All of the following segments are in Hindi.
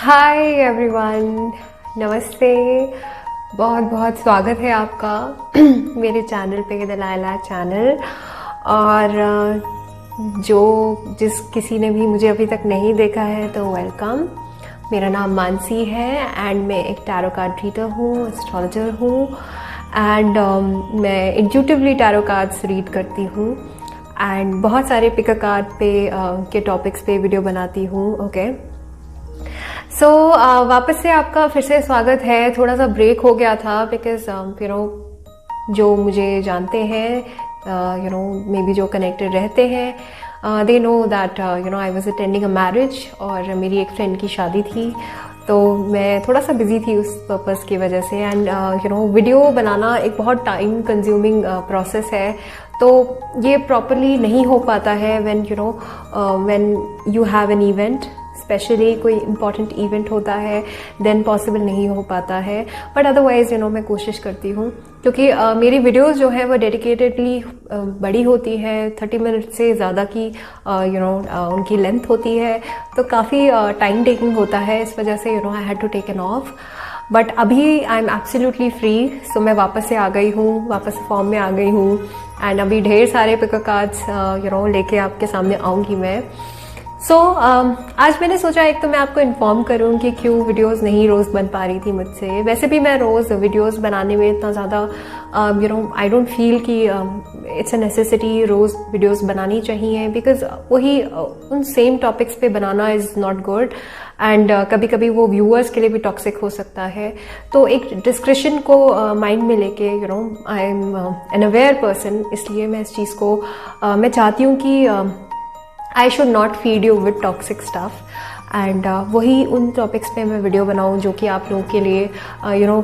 हाय एवरीवन, नमस्ते। बहुत बहुत स्वागत है आपका मेरे चैनल पे, द लायला चैनल। और किसी ने भी मुझे अभी तक नहीं देखा है तो वेलकम। मेरा नाम मानसी है एंड मैं एक टैरो कार्ड रीडर हूँ, एस्ट्रोलॉजर हूँ एंड मैं इंट्यूटिवली टैरो कार्ड्स रीड करती हूँ एंड बहुत सारे पिक अ कार्ड पे के टॉपिक्स पे वीडियो बनाती हूँ। ओके, सो वापस से आपका फिर से स्वागत है। थोड़ा सा ब्रेक हो गया था बिकॉज जो मुझे जानते हैं, मे बी जो कनेक्टेड रहते हैं, they know that I was attending a marriage और मेरी एक फ्रेंड की शादी थी, तो मैं थोड़ा सा बिजी थी उस पर्पस की वजह से। एंड वीडियो बनाना एक बहुत टाइम कंज्यूमिंग प्रोसेस है, तो ये प्रॉपरली नहीं हो पाता है when you have an event, specially कोई इम्पॉर्टेंट इवेंट होता है देन पॉसिबल नहीं हो पाता है। बट अदरवाइज मैं कोशिश करती हूँ, क्योंकि मेरी वीडियोस जो है वो डेडिकेटेडली बड़ी होती है, 30 मिनट से ज़्यादा की उनकी लेंथ होती है, तो काफ़ी टाइम टेकिंग होता है। इस वजह से I had to take an off. But अभी I am absolutely free, so मैं वापस से आ गई हूँ, वापस फॉर्म में आ गई हूँ एंड अभी ढेर सारे पिक कार्ड्स लेके आपके सामने आऊँगी मैं। सो आज मैंने सोचा एक तो मैं आपको इन्फॉर्म करूं कि क्यों वीडियोस नहीं रोज़ बन पा रही थी मुझसे। वैसे भी मैं रोज़ वीडियोस बनाने में इतना ज़्यादा आई डोंट फील कि इट्स अ नेसेसिटी रोज़ वीडियोस बनानी चाहिए, बिकॉज वही उन सेम टॉपिक्स पे बनाना इज़ नॉट गुड एंड कभी कभी वो व्यूअर्स के लिए भी टॉक्सिक हो सकता है। तो एक डिस्क्रिप्शन को माइंड में लेके I am an aware person, इसलिए मैं इस चीज़ को मैं चाहती हूँ कि I should not feed you with toxic stuff and वही उन टॉपिक्स पे मैं वीडियो बनाऊँ जो कि आप लोगों के लिए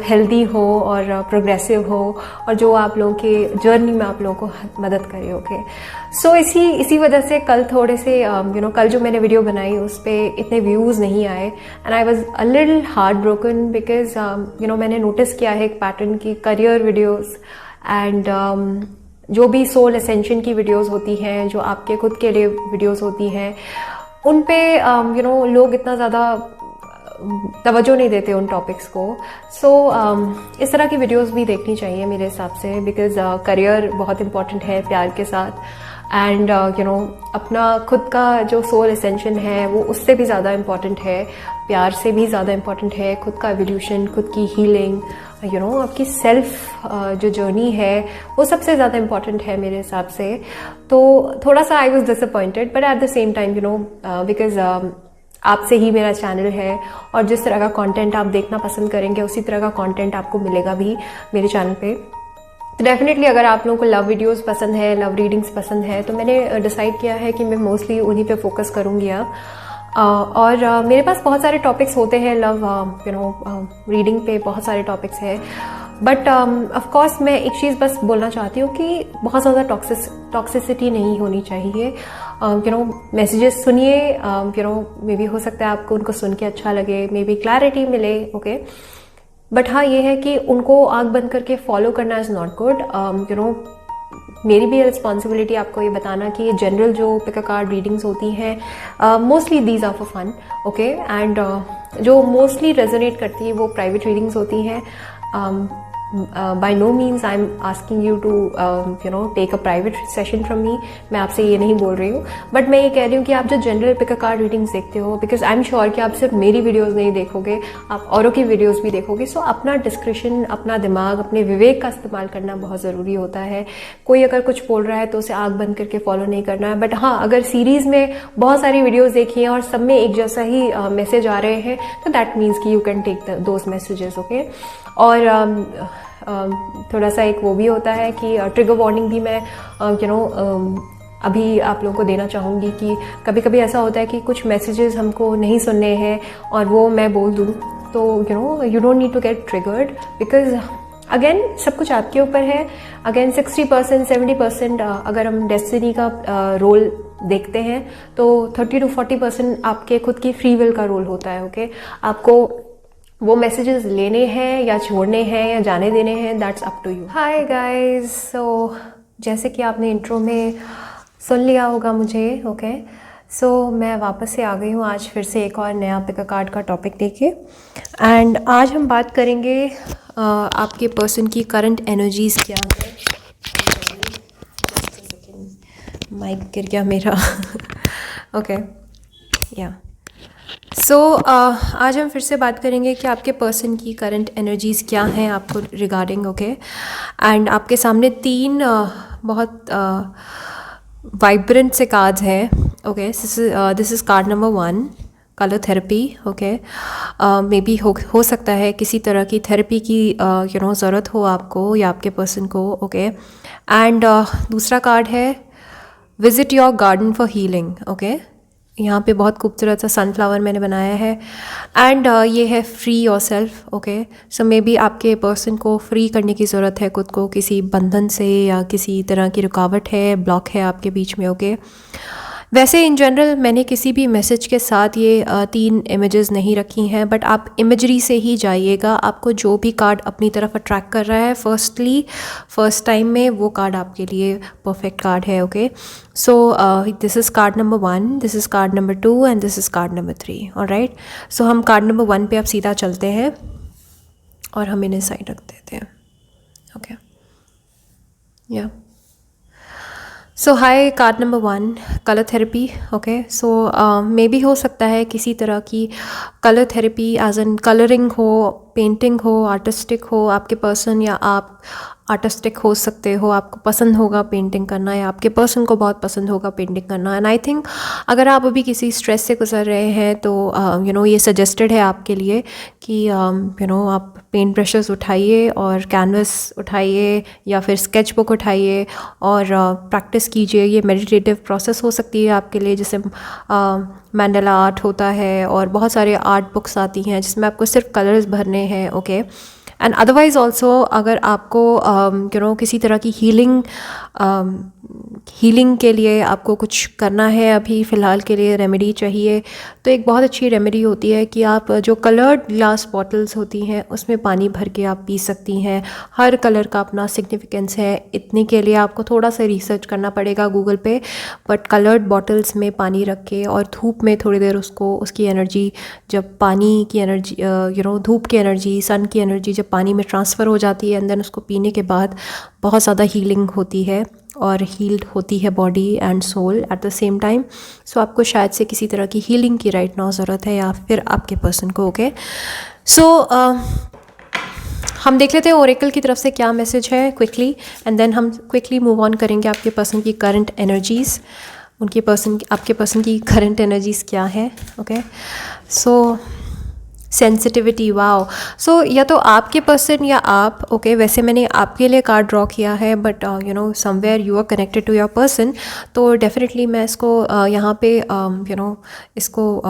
हेल्दी हो और प्रोग्रेसिव हो और जो आप लोगों के जर्नी में आप लोगों को मदद करे। ओके, सो इसी वजह से कल थोड़े से कल जो मैंने वीडियो बनाई उस पर इतने व्यूज़ नहीं आए and I was a little heart broken because मैंने नोटिस किया है एक पैटर्न की करियर वीडियोज़ एंड जो भी सोल एसेंशन की वीडियोस होती हैं, जो आपके खुद के लिए वीडियोस होती हैं, उन पे लोग इतना ज़्यादा तवज्जो नहीं देते उन टॉपिक्स को। सो इस तरह की वीडियोस भी देखनी चाहिए मेरे हिसाब से, बिकॉज करियर बहुत इम्पॉर्टेंट है प्यार के साथ एंड अपना खुद का जो सोल एसेंशन है वो उससे भी ज़्यादा इम्पॉर्टेंट है, प्यार से भी ज़्यादा इम्पॉर्टेंट है। खुद का एवोल्यूशन, खुद की हीलिंग, आपकी सेल्फ जो जर्नी है वो सबसे ज़्यादा इम्पॉर्टेंट है मेरे हिसाब से। तो थोड़ा सा I was disappointed but at the same time because आपसे ही मेरा चैनल है और जिस तरह का कंटेंट आप देखना पसंद करेंगे उसी तरह का कंटेंट आपको मिलेगा भी मेरे चैनल पे। तो डेफिनेटली अगर आप लोगों को लव वीडियोस पसंद है, लव रीडिंग्स पसंद है, तो मैंने डिसाइड किया है कि मैं मोस्टली उन्हीं पे फोकस करूँगी अब। और मेरे पास बहुत सारे टॉपिक्स होते हैं लव रीडिंग पे, बहुत सारे टॉपिक्स हैं, बट ऑफ कोर्स मैं एक चीज़ बस बोलना चाहती हूँ कि बहुत ज़्यादा टॉक्सिसिटी नहीं होनी चाहिए। मैसेजेस सुनिए, मे बी हो सकता है आपको उनको सुन के अच्छा लगे, मे बी क्लैरिटी मिले। ओके, बट हाँ ये है कि उनको आँख बंद करके फॉलो करना इज़ नॉट गुड। मेरी भी रिस्पॉन्सिबिलिटी आपको ये बताना कि जनरल जो पिक कार्ड रीडिंग्स होती हैं mostly these are for fun. Okay, and जो मोस्टली रेजोनेट करती है वो प्राइवेट रीडिंग्स होती हैं। By no means I am asking you to take a private session from me, मैं आपसे ये नहीं बोल रही हूँ, बट मैं ये कह रही हूँ कि आप जो जनरल पिक कार्ड रीडिंग्स देखते हो, बिकॉज आई एम श्योर कि आप सिर्फ मेरी वीडियोस नहीं देखोगे, आप औरों की वीडियोस भी देखोगे। सो अपना डिस्क्रिप्शन, अपना दिमाग, अपने विवेक का इस्तेमाल करना बहुत ज़रूरी होता है। कोई अगर कुछ बोल रहा है तो उसे आँख बंद करके फॉलो नहीं करना है। बट हाँ, अगर सीरीज़ में बहुत सारी वीडियोज़ देखी हैं और सब में एक जैसा ही मैसेज आ रहे हैं तो दैट मीन्स कि you can take those messages. Okay, और थोड़ा सा एक वो भी होता है कि ट्रिगर वार्निंग भी मैं अभी आप लोगों को देना चाहूँगी कि कभी कभी ऐसा होता है कि कुछ मैसेजेस हमको नहीं सुनने हैं और वो मैं बोल दूँ तो you don't need to get triggered, because again सब कुछ आपके ऊपर है। अगेन 60% 70% अगर हम डेस्टिनी का रोल देखते हैं तो 30 to 40% आपके खुद की फ्री विल का रोल होता है। ओके, आपको वो मैसेजेस लेने हैं या छोड़ने हैं या जाने देने हैं, that's up to you. Hi guys, so जैसे कि आपने इंट्रो में सुन लिया होगा मुझे, ओके, मैं वापस से आ गई हूँ आज फिर से एक और नया पिक अ कार्ड का टॉपिक लेके। एंड आज हम बात करेंगे आपके पर्सन की करंट एनर्जीज़ क्या है। माइक गिर गया मेरा। ओके या आज हम फिर से बात करेंगे कि आपके पर्सन की करंट एनर्जीज़ क्या हैं आपको रिगार्डिंग। ओके एंड आपके सामने तीन बहुत वाइब्रेंट से कार्ड्स हैं। Okay this is card number 1, colour therapy. Okay may be हो सकता है किसी तरह की थेरेपी की ज़रूरत हो आपको या आपके पर्सन को। ओके एंड दूसरा कार्ड है visit your garden for healing. Okay यहाँ पे बहुत खूबसूरत सा सनफ्लावर मैंने बनाया है। एंड ये है free your self. Okay so may be आपके पर्सन को फ्री करने की ज़रूरत है खुद को किसी बंधन से या किसी तरह की रुकावट है, ब्लॉक है आपके बीच में। ओके वैसे इन जनरल मैंने किसी भी मैसेज के साथ ये 3 इमेजेस नहीं रखी हैं, बट आप इमेजरी से ही जाइएगा। आपको जो भी कार्ड अपनी तरफ अट्रैक्ट कर रहा है फर्स्ट टाइम में वो कार्ड आपके लिए परफेक्ट कार्ड है। Okay so this is card number 1, this is card number 2 and this is card number 3। Alright so हम कार्ड नंबर 1 पे अब सीधा चलते हैं और हम इन्हें साइड रख देते हैं। ओके या so hi card number 1, colour therapy. Okay so maybe हो सकता है किसी तरह की colour therapy as an colouring हो, पेंटिंग हो, आर्टिस्टिक हो। आपके पर्सन या आप आर्टिस्टिक हो सकते हो, आपको पसंद होगा पेंटिंग करना या आपके पर्सन को बहुत पसंद होगा पेंटिंग करना। एंड आई थिंक अगर आप अभी किसी स्ट्रेस से गुजर रहे हैं तो ये सजेस्टेड है आपके लिए कि आप पेंट ब्रशेस उठाइए और कैनवस उठाइए या फिर स्केच बुक उठाइए और प्रैक्टिस कीजिए। ये मेडिटेटिव प्रोसेस हो सकती है आपके लिए, जैसे मैंडला आर्ट होता है और बहुत सारे आर्ट बुक्स आती हैं जिसमें आपको सिर्फ कलर्स भरने हैं। ओके एंड अदरवाइज़ ऑल्सो अगर आपको किसी तरह की हीलिंग के लिए आपको कुछ करना है, अभी फ़िलहाल के लिए रेमेडी चाहिए, तो एक बहुत अच्छी रेमेडी होती है कि आप जो कलर्ड ग्लास बॉटल्स होती हैं उसमें पानी भर के आप पी सकती हैं। हर कलर का अपना सिग्निफिकेंस है। इतने के लिए आपको थोड़ा सा रिसर्च करना पड़ेगा गूगल पे, बट कलर्ड बॉटल्स में पानी रख के और धूप में थोड़ी देर उसकी एनर्जी, जब पानी की एनर्जी धूप की एनर्जी, सन की एनर्जी जब पानी में ट्रांसफ़र हो जाती है एंड देन उसको पीने के बाद बहुत ज़्यादा हीलिंग होती है और हील्ड होती है body and soul at the same time. So आपको शायद से किसी तरह की हीलिंग की राइट नाउ ज़रूरत है या फिर आपके पर्सन को। ओके सो हम देख लेते हैं ओरेकल की तरफ से क्या मैसेज है क्विकली, एंड देन हम क्विकली मूव ऑन करेंगे आपके पर्सन की करंट एनर्जीज़। आपके पर्सन की करंट एनर्जीज़ क्या है। Okay so sensitivity, wow. So या तो आपके पर्सन या आप। ओके वैसे मैंने आपके लिए कार्ड ड्रॉ किया है, but somewhere you are connected to your person, तो डेफिनेटली मैं इसको यहाँ पे इसको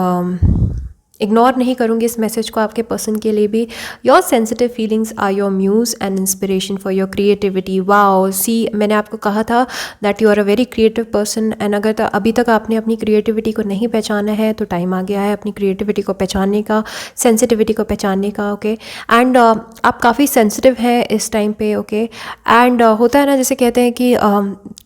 इग्नोर नहीं करूँगी इस मैसेज को आपके पर्सन के लिए भी। Your sensitive feelings are your muse and inspiration for your creativity. Wow see, मैंने आपको कहा था that you are a very creative person, and अगर अभी तक आपने अपनी क्रिएटिविटी को नहीं पहचाना है तो टाइम आ गया है अपनी क्रिएटिविटी को पहचानने का, सेंसिटिविटी को पहचानने का। ओके एंड आप काफ़ी सेंसिटिव हैं इस टाइम पे। ओके एंड होता है ना, जैसे कहते हैं कि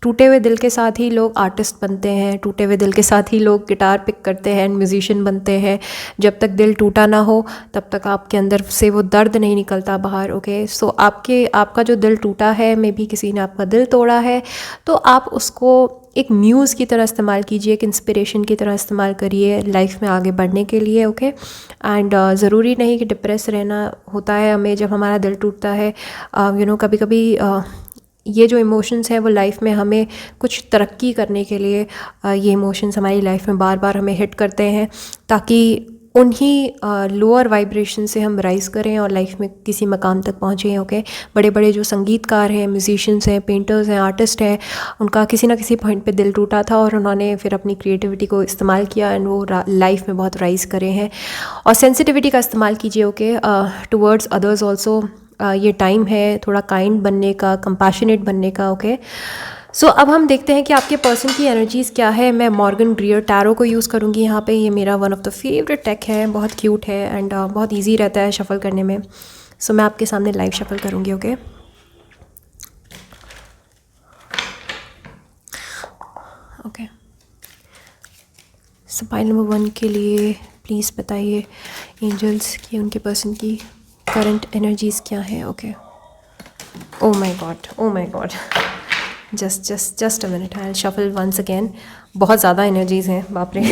टूटे हुए दिल के साथ ही लोग आर्टिस्ट बनते हैं, टूटे हुए दिल के साथ ही लोग गिटार पिक करते हैं एंड म्यूजिशियन बनते हैं। जब तक दिल टूटा ना हो तब तक आपके अंदर से वो दर्द नहीं निकलता बाहर। ओके सो आपका जो दिल टूटा है, मे बी किसी ने आपका दिल तोड़ा है, तो आप उसको एक म्यूज़ की तरह इस्तेमाल कीजिए, एक इंस्पिरेशन की तरह इस्तेमाल करिए लाइफ में आगे बढ़ने के लिए। ओके एंड ज़रूरी नहीं कि डिप्रेस रहना होता है हमें जब हमारा दिल टूटता है। कभी कभी ये जो इमोशंस हैं वो लाइफ में हमें कुछ तरक्की करने के लिए ये इमोशंस हमारी लाइफ में बार बार हमें हिट करते हैं, ताकि उन्हीं लोअर वाइब्रेशन से हम राइज़ करें और लाइफ में किसी मकाम तक पहुँचें। ओके बड़े बड़े जो संगीतकार हैं, म्यूजिशियंस हैं, पेंटर्स हैं, आर्टिस्ट हैं, उनका किसी ना किसी पॉइंट पे दिल टूटा था और उन्होंने फिर अपनी क्रिएटिविटी को इस्तेमाल किया एंड वो लाइफ में बहुत राइज़ करे हैं। और सेंसिटिविटी का इस्तेमाल कीजिए। Okay towards others also. ये टाइम है थोड़ा काइंड बनने का, कंपैशनेट बनने का। ओके सो अब हम देखते हैं कि आपके पर्सन की एनर्जीज़ क्या है। मैं मॉर्गन ग्रीयर टैरो को यूज़ करूँगी यहाँ पे। ये मेरा one of the favourite deck है, बहुत क्यूट है एंड बहुत इजी रहता है शफल करने में। सो मैं आपके सामने लाइव शफल करूँगी। ओके ओके सपाइल नंबर 1 के लिए प्लीज़ बताइए एंजल्स कि उनके पर्सन की करंट एनर्जीज़ क्या है। Okay, oh my God, just a minute, I will shuffle once again. बहुत ज़्यादा एनर्जीज़ हैं, बाप रे।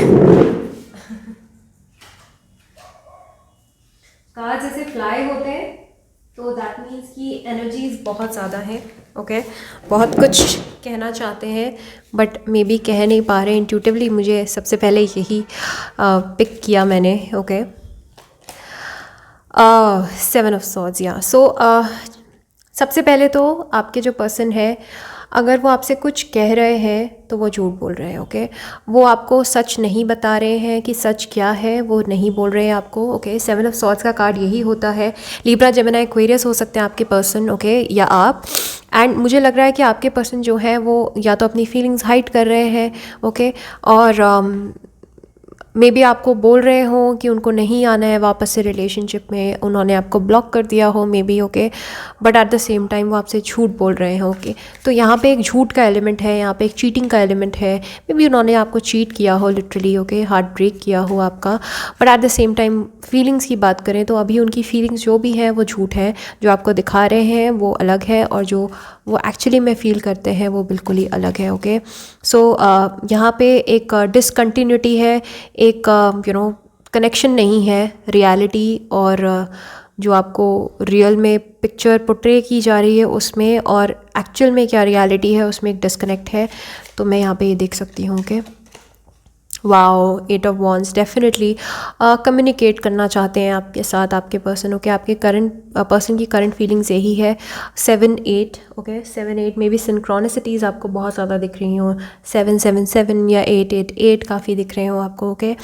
कार्ड जैसे फ्लाई होते हैं तो दैट मीन्स कि एनर्जीज बहुत ज़्यादा हैं। ओके, बहुत कुछ कहना चाहते हैं बट मे बी कह नहीं पा रहे। इंट्यूटिवली मुझे सबसे पहले यही पिक किया मैंने। ओके, 7 ऑफ सॉर्ड्स, या सो सबसे पहले तो आपके जो पर्सन है, अगर वो आपसे कुछ कह रहे हैं तो वो झूठ बोल रहे हैं। ओके, वो आपको सच नहीं बता रहे हैं कि सच क्या है, वो नहीं बोल रहे हैं आपको। ओके, 7 ऑफ सॉर्ड्स का कार्ड यही होता है। लिब्रा, जेमिनी, एक्वेरियस हो सकते हैं आपके पर्सन। ओके, या आप। एंड मुझे लग रहा है कि आपके पर्सन जो है वो या तो अपनी फीलिंग्स हाइड कर रहे हैं। ओके, और मे बी आपको बोल रहे हो कि उनको नहीं आना है वापस से रिलेशनशिप में, उन्होंने आपको ब्लॉक कर दिया हो may be. Okay, but at the same time वो आपसे झूठ बोल रहे हैं। ओके, तो यहाँ पे एक झूठ का एलिमेंट है, यहाँ पे एक चीटिंग का एलिमेंट है। मे बी उन्होंने आपको चीट किया हो लिटरली। ओके, हार्ट ब्रेक किया हो आपका। But at the same time feelings की बात करें तो अभी उनकी फीलिंग्स जो भी हैं वो झूठ है। जो आपको दिखा रहे हैं वो अलग है और जो वो एक्चुअली में फील करते हैं वो बिल्कुल ही अलग है। ओके, सो यहाँ पे एक डिसकंटिन्यूटी है, एक कनेक्शन नहीं है रियलिटी और जो आपको रियल में पिक्चर पोर्ट्रे की जा रही है उसमें और एक्चुअल में क्या रियलिटी है उसमें एक डिस्कनेक्ट है। तो मैं यहाँ पे ये देख सकती हूँ कि wow, 8 of wands, definitely communicate करना चाहते हैं आपके साथ आपके पर्सन। ओके, आपके करंट पर्सन की करंट फीलिंग्स यही है। 7-8, ओके, 7-8 में भी सिंक्रोनिसिटीज़ आपको बहुत ज़्यादा दिख रही हो। 7-7-7 या 8-8-8 काफ़ी दिख रहे हो आपको। ओके,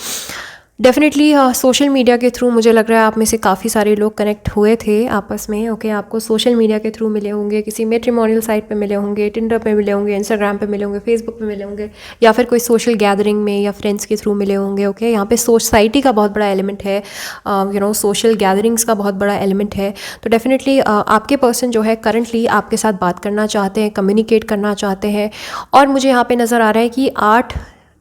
डेफिनेटली सोशल मीडिया के थ्रू मुझे लग रहा है आप में से काफ़ी सारे लोग कनेक्ट हुए थे आपस में। ओके, आपको सोशल मीडिया के थ्रू मिले होंगे, किसी मैट्रिमोनियल साइट पे मिले होंगे, टिंडर पे मिले होंगे, इंस्टाग्राम पे मिले होंगे, फेसबुक पे मिले होंगे, या फिर कोई सोशल गैदरिंग में या फ्रेंड्स के थ्रू मिले होंगे। ओके, यहाँ पे सोसाइटी का बहुत बड़ा एलिमेंट है, सोशल गैदरिंग्स का बहुत बड़ा एलिमेंट है। तो डेफिनेटली आपके पर्सन जो है करंटली आपके साथ बात करना चाहते हैं, कम्युनिकेट करना चाहते हैं। और मुझे यहाँ पे नज़र आ रहा है कि 8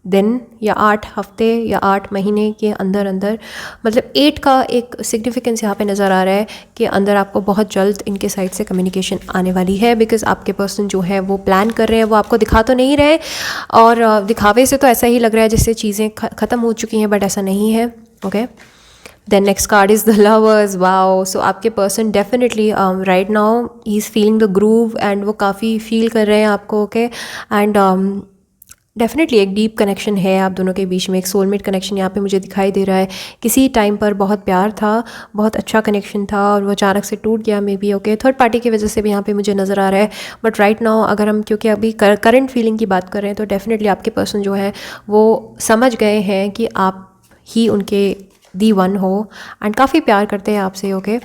दिन या 8 हफ्ते या 8 महीने के अंदर अंदर, मतलब 8 का एक सिग्निफिकेंस यहाँ पे नज़र आ रहा है कि अंदर आपको बहुत जल्द इनके साइड से कम्युनिकेशन आने वाली है। बिकॉज आपके पर्सन जो है वो प्लान कर रहे हैं, वो आपको दिखा तो नहीं रहे और दिखावे से तो ऐसा ही लग रहा है जैसे चीज़ें ख़त्म हो चुकी हैं, बट ऐसा नहीं है। Okay, then next card is the lovers. Wow, so आपके person definitely right now he is feeling the groove and वो काफ़ी फील कर रहे हैं आपको। ओके, एंड डेफिनेटली एक डीप कनेक्शन है आप दोनों के बीच में, एक सोलमेट कनेक्शन यहाँ पे मुझे दिखाई दे रहा है। किसी टाइम पर बहुत प्यार था, बहुत अच्छा कनेक्शन था और वो अचानक से टूट गया may be. Okay, third party की वजह से भी यहाँ पे मुझे नज़र आ रहा है। बट राइट नाउ अगर हम क्योंकि अभी करंट फीलिंग की बात कर रहे हैं तो डेफिनेटली आपके पर्सन जो है वो समझ गए हैं कि आप ही उनके दी वन हो एंड काफ़ी प्यार करते हैं आपसे। ओके,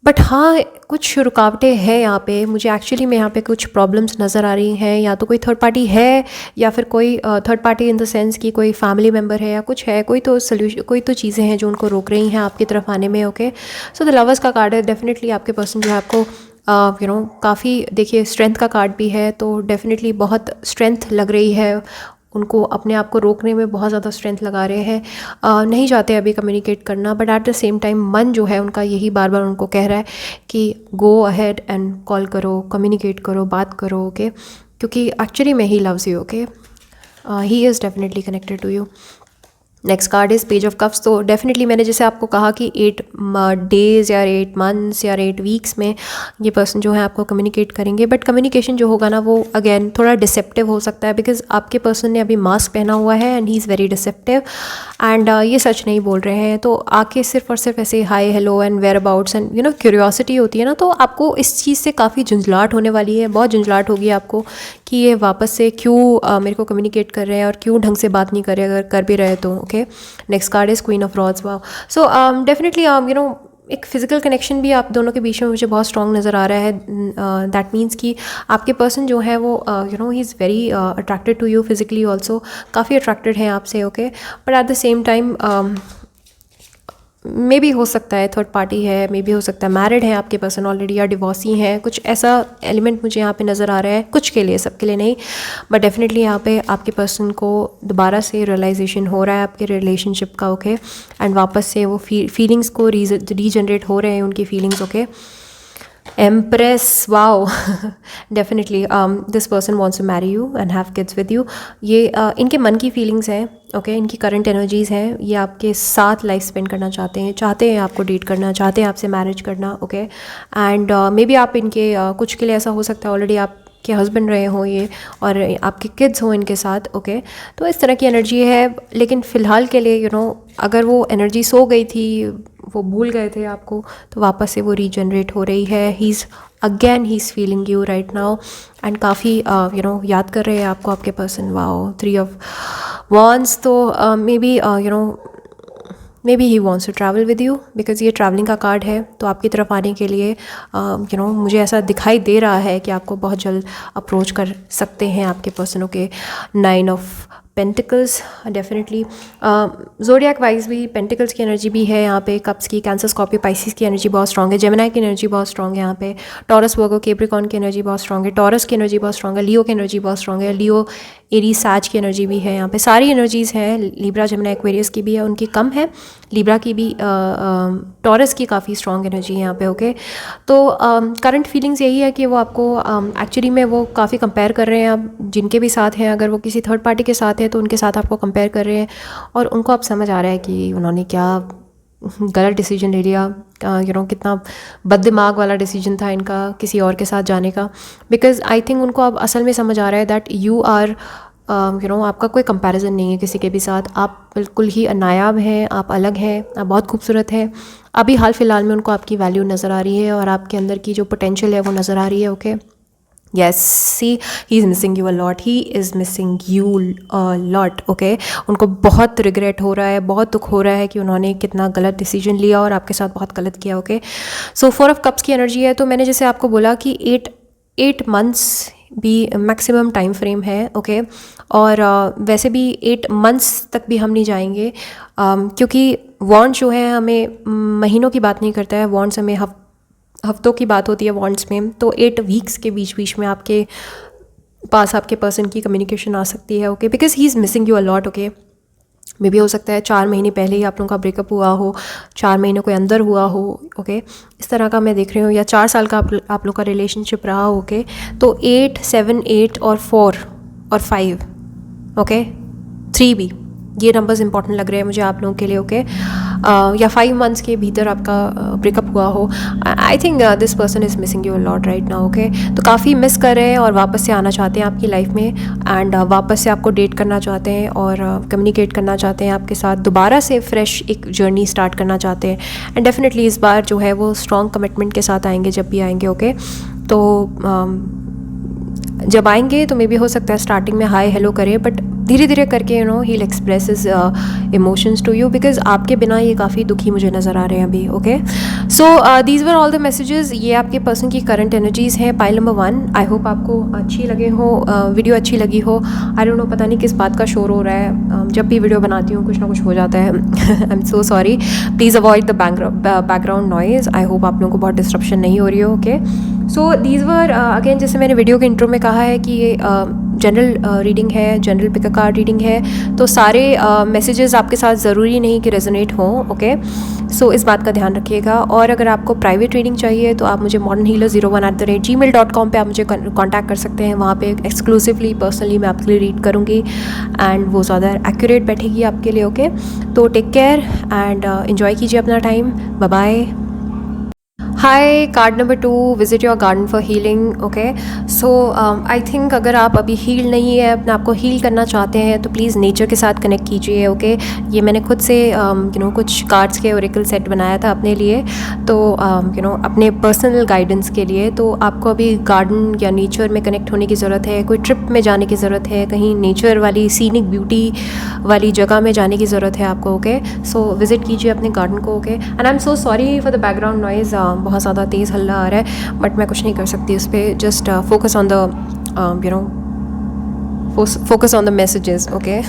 बट हाँ, कुछ रुकावटें हैं यहाँ पे। मुझे एक्चुअली में यहाँ पे कुछ प्रॉब्लम्स नज़र आ रही हैं, या तो कोई थर्ड पार्टी है या फिर कोई third party in the sense कि कोई फैमिली मेम्बर है या कुछ है, कोई तो सोल्यूशन, कोई तो चीज़ें हैं जो उनको रोक रही हैं आपकी तरफ आने में। ओके, सो द लवर्स का कार्ड है। डेफिनेटली आपके पर्सन जो है आपको काफ़ी, देखिए स्ट्रेंथ का कार्ड भी है, तो डेफिनेटली बहुत स्ट्रेंथ लग रही है उनको, अपने आप को रोकने में बहुत ज़्यादा स्ट्रेंथ लगा रहे हैं। नहीं चाहते अभी कम्युनिकेट करना, but at the same time मन जो है उनका यही बार बार उनको कह रहा है कि गो अहेड एंड कॉल करो, कम्युनिकेट करो, बात करो। ओके, क्योंकि एक्चुअली में he loves you. Okay, he is definitely connected to you. Next card is page of cups. तो डेफिनेटली मैंने जैसे आपको कहा कि 8 डेज़ या 8 मंथ्स या 8 वीक्स में ये पर्सन जो है आपको कम्युनिकेट करेंगे, बट कम्युनिकेशन जो होगा ना वो अगेन थोड़ा डिसेप्टिव हो सकता है। बिकॉज आपके पर्सन ने अभी मास्क पहना हुआ है and he is very deceptive and ये सच नहीं बोल रहे हैं। तो आके सिर्फ और सिर्फ ऐसे hi hello and whereabouts and curiosity होती है ना, तो आपको इस चीज़ से काफ़ी झुंझलाहट होने वाली है, बहुत झुंझलाहट होगी आपको कि ये वापस से क्यों मेरे को कम्युनिकेट कर रहे हैं और क्यों ढंग से बात नहीं कर रहे, अगर कर भी रहे तो। Okay, next card is queen of rods. Wow, so definitely एक फ़िज़िकल कनेक्शन भी आप दोनों के बीच में मुझे बहुत स्ट्रॉन्ग नज़र आ रहा है। दैट मीन्स कि आपके पर्सन जो है वो he is very attracted to you physically also, काफ़ी अट्रैक्टेड हैं आपसे। Okay, but at the same time maybe हो सकता है थर्ड पार्टी है, मे बी हो सकता है मैरिड है आपके पर्सन ऑलरेडी, या डिवोर्सी हैं, कुछ ऐसा एलिमेंट मुझे यहाँ पे नज़र आ रहा है, कुछ के लिए, सबके लिए नहीं, बट डेफिनेटली यहाँ पे आपके पर्सन को दोबारा से रियलाइजेशन हो रहा है आपके रिलेशनशिप का, ओके, एंड वापस से वो फीलिंग्स को रीजनरेट हो रहे हैं उनकी feelings, okay. Empress, wow. Definitely this person wants to marry you and have kids with you. ये इनके मन की फीलिंग्स हैं, ओके, इनकी करंट एनर्जीज़ हैं, ये आपके साथ लाइफ स्पेंड करना चाहते हैं आपको डेट करना चाहते हैं, आपसे मैरिज करना, ओके। एंड मे बी आप इनके कुछ के लिए ऐसा हो सकता है ऑलरेडी आप के हस्बैंड रहे हों ये, और आपके किड्स हों इनके साथ, ओके। तो इस तरह की एनर्जी है, लेकिन फ़िलहाल के लिए अगर वो एनर्जी सो गई थी, वो भूल गए थे आपको, तो वापस से वो रीजनरेट हो रही है। ही is feeling you right now, and काफ़ी याद कर रहे हैं आपको आपके पर्सन। वाओ, 3 ऑफ वॉन्ड्स, तो maybe he wants to travel with you, because ये ट्रैवलिंग का कार्ड है, तो आपकी तरफ आने के लिए मुझे ऐसा दिखाई दे रहा है कि आपको बहुत जल्द अप्रोच कर सकते हैं आपके पर्सनों के। 9 of pentacles, definitely zodiac wise भी पेंटिकल्स की एनर्जी भी है यहाँ पे, कप्स की, कैंसर, स्कॉर्पियो, पाइसिस की एनर्जी बहुत स्ट्रॉन्ग है, जेमिनी की एनर्जी बहुत स्ट्रॉन्ग है यहाँ पे, टॉरस, वर्गो, कैप्रिकॉर्न की एनर्जी बहुत स्ट्रॉन्ग है, टॉरस की एनर्जी बहुत स्ट्रॉन्ग है, लियो की एनर्जी बहुत स्ट्रॉन्ग है, लियो, एरीज, सैज की एनर्जी भी है यहाँ पे, सारी एनर्जीज़ हैं, लिब्रा, जेमिनी, एक्वेरियस की भी है, उनकी कम है, लिब्रा की भी, टॉरस की काफ़ी स्ट्रॉन्ग एनर्जी है यहाँ पे, ओके। तो करंट फीलिंग्स यही है कि वो आपको एक्चुअली में वो काफ़ी कंपेयर कर रहे हैं, आप जिनके भी साथ हैं, अगर वो किसी थर्ड पार्टी के साथ है तो उनके साथ आपको कंपेयर कर रहे हैं, और उनको अब समझ आ रहा है कि उन्होंने क्या गलत डिसीजन ले लिया, कितना बददिमाग वाला डिसीजन था इनका किसी और के साथ जाने का, बिकॉज आई थिंक उनको अब असल में समझ आ रहा है दैट यू आर आपका कोई कंपैरिजन नहीं है किसी के भी साथ, आप बिल्कुल ही नायाब हैं, आप अलग हैं, आप बहुत खूबसूरत हैं। अभी हाल फिलहाल में उनको आपकी वैल्यू नज़र आ रही है, और आपके अंदर की जो पोटेंशियल है वो नज़र आ रही है, okay. Yes, see, he is missing you a lot, he is missing you a lot, okay. उनको बहुत रिग्रेट हो रहा है, बहुत दुख हो रहा है कि उन्होंने कितना गलत डिसीजन लिया और आपके साथ बहुत गलत किया, ओके। सो 4 ऑफ कप्स की एनर्जी है, तो मैंने जैसे आपको बोला कि 8 मंथ्स भी मैक्सिमम टाइम फ्रेम है, ओके। और वैसे भी 8 मंथ्स तक भी हम नहीं जाएंगे, क्योंकि वॉन्ड्स जो है हमें महीनों की बात नहीं करता है, वॉन्ड्स हमें हफ्तों की बात होती है वॉन्ड्स में, तो 8 वीक्स के बीच में आपके पास आपके पर्सन की कम्युनिकेशन आ सकती है, okay, because he is missing you a lot, okay. May be हो सकता है 4 महीने पहले ही आप लोगों का ब्रेकअप हुआ हो, 4 महीनों के अंदर हुआ हो, ओके, इस तरह का मैं देख रही हूँ, या 4 साल का आप लोग का रिलेशनशिप रहा, ओके। तो 8, 7, 8 और 4 और 5, ओके, 3 भी, ये नंबर्स इंपॉर्टेंट लग रहे हैं मुझे आप लोगों के लिए, ओके। या 5 मंथ्स के भीतर आपका ब्रेकअप हुआ हो, आई think this person is missing you a lot right now, okay. तो काफ़ी मिस कर रहे हैं और वापस से आना चाहते हैं आपकी लाइफ में, एंड वापस से आपको डेट करना चाहते हैं और कम्युनिकेट करना चाहते हैं आपके साथ, दोबारा से फ्रेश एक जर्नी स्टार्ट करना चाहते हैं, एंड डेफिनेटली इस बार जो है वो स्ट्रॉन्ग कमिटमेंट के साथ आएंगे जब भी आएंगे, ओके। तो जब आएंगे तो मे बी हो सकता है स्टार्टिंग में हाय हेलो करें, बट धीरे धीरे करके he will express his emotions to you, because आपके बिना ये काफ़ी दुखी मुझे नज़र आ रहे हैं अभी, okay. So these were all the messages, ये आपके पर्सन की करंट एनर्जीज़ हैं। पाइल नंबर 1, आई होप आपको अच्छी लगे हो, वीडियो अच्छी लगी हो। आई डोंट नो, पता नहीं किस बात का शोर हो रहा है, जब भी वीडियो बनाती हूँ कुछ ना कुछ हो जाता है। I am so sorry, please avoid the background noise. I hope आप लोगों को बहुत डिस्ट्रप्शन नहीं हो रही हो, okay. So these were again, जैसे मैंने वीडियो के इंट्रो में कहा है कि ये जनरल रीडिंग है, general pick a card reading है, तो सारे मैसेजेस आपके साथ ज़रूरी नहीं कि रेजोनेट हों, ओके। सो इस बात का ध्यान रखिएगा। और अगर आपको प्राइवेट रीडिंग चाहिए तो आप मुझे modernhealer01@gmail.com पे आप मुझे कॉन्टैक्ट कर सकते हैं, वहाँ पे एक्सक्लूसिवली पर्सनली मैं आपके लिए रीड करूँगी, एंड वो ज़्यादा एक्यूरेट बैठेगी आपके लिए, ओके। तो टेक केयर एंड इन्जॉय कीजिए अपना time, bye bye. Hi, card number 2, visit your garden for healing, okay. So I think अगर आप अभी हील नहीं है, अपने आप को हील करना चाहते हैं, तो प्लीज़ नेचर के साथ कनेक्ट कीजिए, ओके। ये मैंने खुद से कुछ कार्ड्स के ओरेकल सेट बनाया था अपने लिए, तो अपने पर्सनल गाइडेंस के लिए। तो आपको अभी गार्डन या नेचर में कनेक्ट होने की ज़रूरत है, कोई ट्रिप में जाने की ज़रूरत है, कहीं नेचर वाली सीनिक ब्यूटी वाली जगह में जाने की ज़रूरत है आपको, ओके। सो विज़िट कीजिए अपने गार्डन को, okay. And I am so sorry for the background noise, बहुत ज़्यादा तेज़ हल्ला आ रहा है, बट मैं कुछ नहीं कर सकती उस पर। Just focus on the focus on the messages, okay.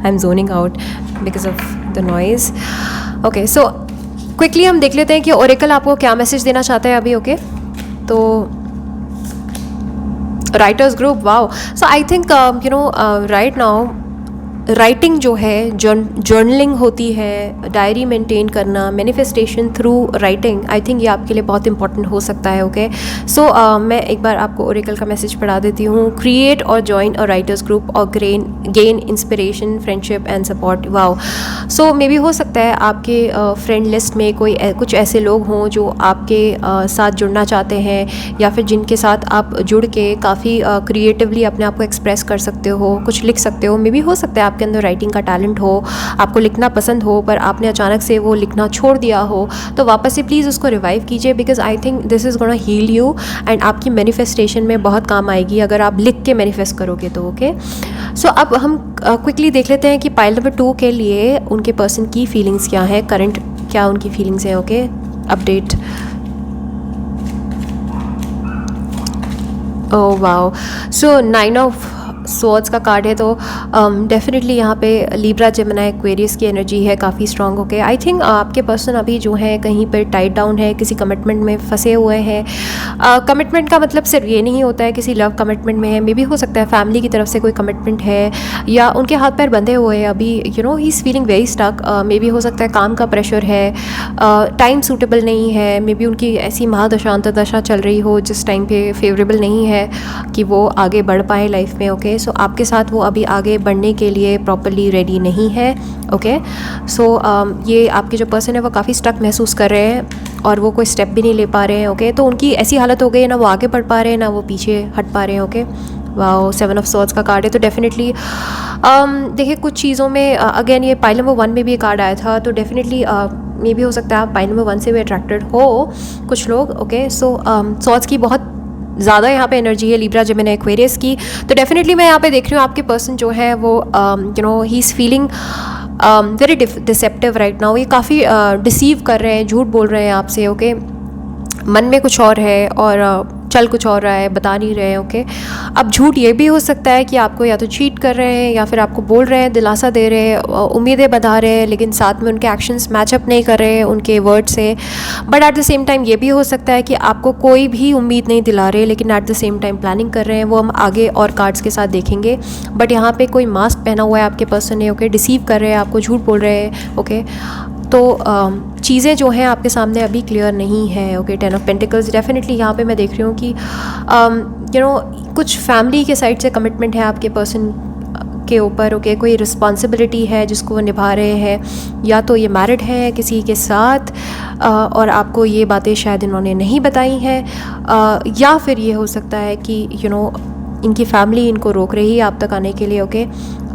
I'm zoning out because of the noise, okay. So quickly हम देख लेते हैं कि ओरेकल आपको क्या मैसेज देना चाहता है अभी। ओके, तो writers group, wow. So I think right now writing जो है, जर्नलिंग होती है, डायरी मेंटेन करना, manifestation through writing, I think ये आपके लिए बहुत इंपॉर्टेंट हो सकता है। ओके, सो मैं एक बार आपको ओरेकल का मैसेज पढ़ा देती हूँ। क्रिएट और जॉइन अ राइटर्स ग्रुप और gain inspiration, friendship and support, wow. So maybe हो सकता है आपके फ्रेंड लिस्ट में कोई कुछ ऐसे लोग हों जो आपके साथ जुड़ना चाहते हैं, या फिर जिनके साथ आप जुड़ के काफ़ी क्रिएटिवली अपने आप को एक्सप्रेस कर सकते हो, कुछ लिख सकते हो। मे बी हो सकता है आपके अंदर राइटिंग का टैलेंट हो, आपको लिखना पसंद हो, पर आपने अचानक से वो लिखना छोड़ दिया हो, तो वापस से प्लीज़ उसको रिवाइव कीजिए, because I think this is gonna heal you and आपकी मैनिफेस्टेशन में बहुत काम आएगी अगर आप लिख के मैनिफेस्ट करोगे तो। ओके, सो अब हम क्विकली देख लेते हैं कि पाइल नंबर 2 के लिए उनके पर्सन की फीलिंग्स क्या है, करंट क्या उनकी फीलिंग्स हैं। Okay, update. Oh wow, so 9 of swords का कार्ड है, तो डेफिनेटली यहाँ पे लिब्रा, जेमिनी, एक्वेरियस की एनर्जी है काफ़ी स्ट्रांग। ओके, आई थिंक आपके पर्सन अभी जो है कहीं पर टाइट डाउन है, किसी कमिटमेंट में फंसे हुए हैं। कमिटमेंट का मतलब सिर्फ ये नहीं होता है किसी लव कमिटमेंट में है, मे बी हो सकता है फैमिली की तरफ से कोई कमिटमेंट है, या उनके हाथ पैर बंधे हुए हैं अभी, he is feeling very stuck. Maybe हो सकता है काम का प्रेशर है, टाइम सूटेबल नहीं है, मे बी उनकी ऐसी महादशा अंतर्दशा चल रही हो जिस टाइम पे फेवरेबल नहीं है कि वो आगे बढ़ पाए लाइफ में। ओके, सो आपके साथ वो अभी आगे बढ़ने के लिए प्रॉपरली रेडी नहीं है। ओके, सो ये आपके जो पर्सन है वो काफ़ी स्टक महसूस कर रहे हैं और वो कोई स्टेप भी नहीं ले पा रहे हैं। ओके, तो उनकी ऐसी हालत हो गई, ना वो आगे बढ़ पा रहे हैं ना वो पीछे हट पा रहे हैं। ओके, वाओ, 7 ऑफ स्वॉर्ड्स का कार्ड है, तो डेफिनेटली देखिए कुछ चीज़ों में अगेन ये पाइल नंबर 1 में भी ये कार्ड आया था, तो डेफिनेटली मे भी हो सकता है आप पाइल नंबर 1 से भी अट्रैक्टेड हो कुछ लोग। ओके, सो स्वॉर्ड्स की बहुत ज़्यादा यहाँ पे एनर्जी है, लिब्रा, जेमिनी, एक्वेरियस की, तो डेफिनेटली मैं यहाँ पे देख रही हूँ आपके पर्सन जो है वो he is feeling very deceptive right now. ये काफ़ी डिसीव कर रहे हैं, झूठ बोल रहे हैं आपसे। ओके, मन में कुछ और है और चल कुछ और रहा है, बता नहीं रहे हैं। ओके, अब झूठ ये भी हो सकता है कि आपको या तो चीट कर रहे हैं या फिर आपको बोल रहे हैं, दिलासा दे रहे हैं, उम्मीदें बधा रहे हैं, लेकिन साथ में उनके एक्शंस मैचअप नहीं कर रहे हैं उनके वर्ड से। But at the same time ये भी हो सकता है कि आपको कोई भी उम्मीद नहीं दिला रहे, लेकिन eight the same time planning कर रहे हैं, वो हम आगे और कार्ड्स के साथ देखेंगे। बट यहाँ पे कोई मास्क पहना हुआ है आपके पर्सन ने। ओके, डिसीव कर रहे हैं आपको, झूठ बोल रहे हैं। ओके, तो चीज़ें जो हैं आपके सामने अभी क्लियर नहीं है। ओके, 10 ऑफ पेंटिकल्स, डेफिनेटली यहाँ पे मैं देख रही हूँ कि कुछ फैमिली के साइड से कमिटमेंट है आपके पर्सन के ऊपर। ओके, कोई रिस्पॉन्सिबिलिटी है जिसको वो निभा रहे हैं, या तो ये मैरिड है किसी के साथ और आपको ये बातें शायद इन्होंने नहीं बताई हैं, या फिर ये हो सकता है कि इनकी फैमिली इनको रोक रही है आप तक आने के लिए। ओके,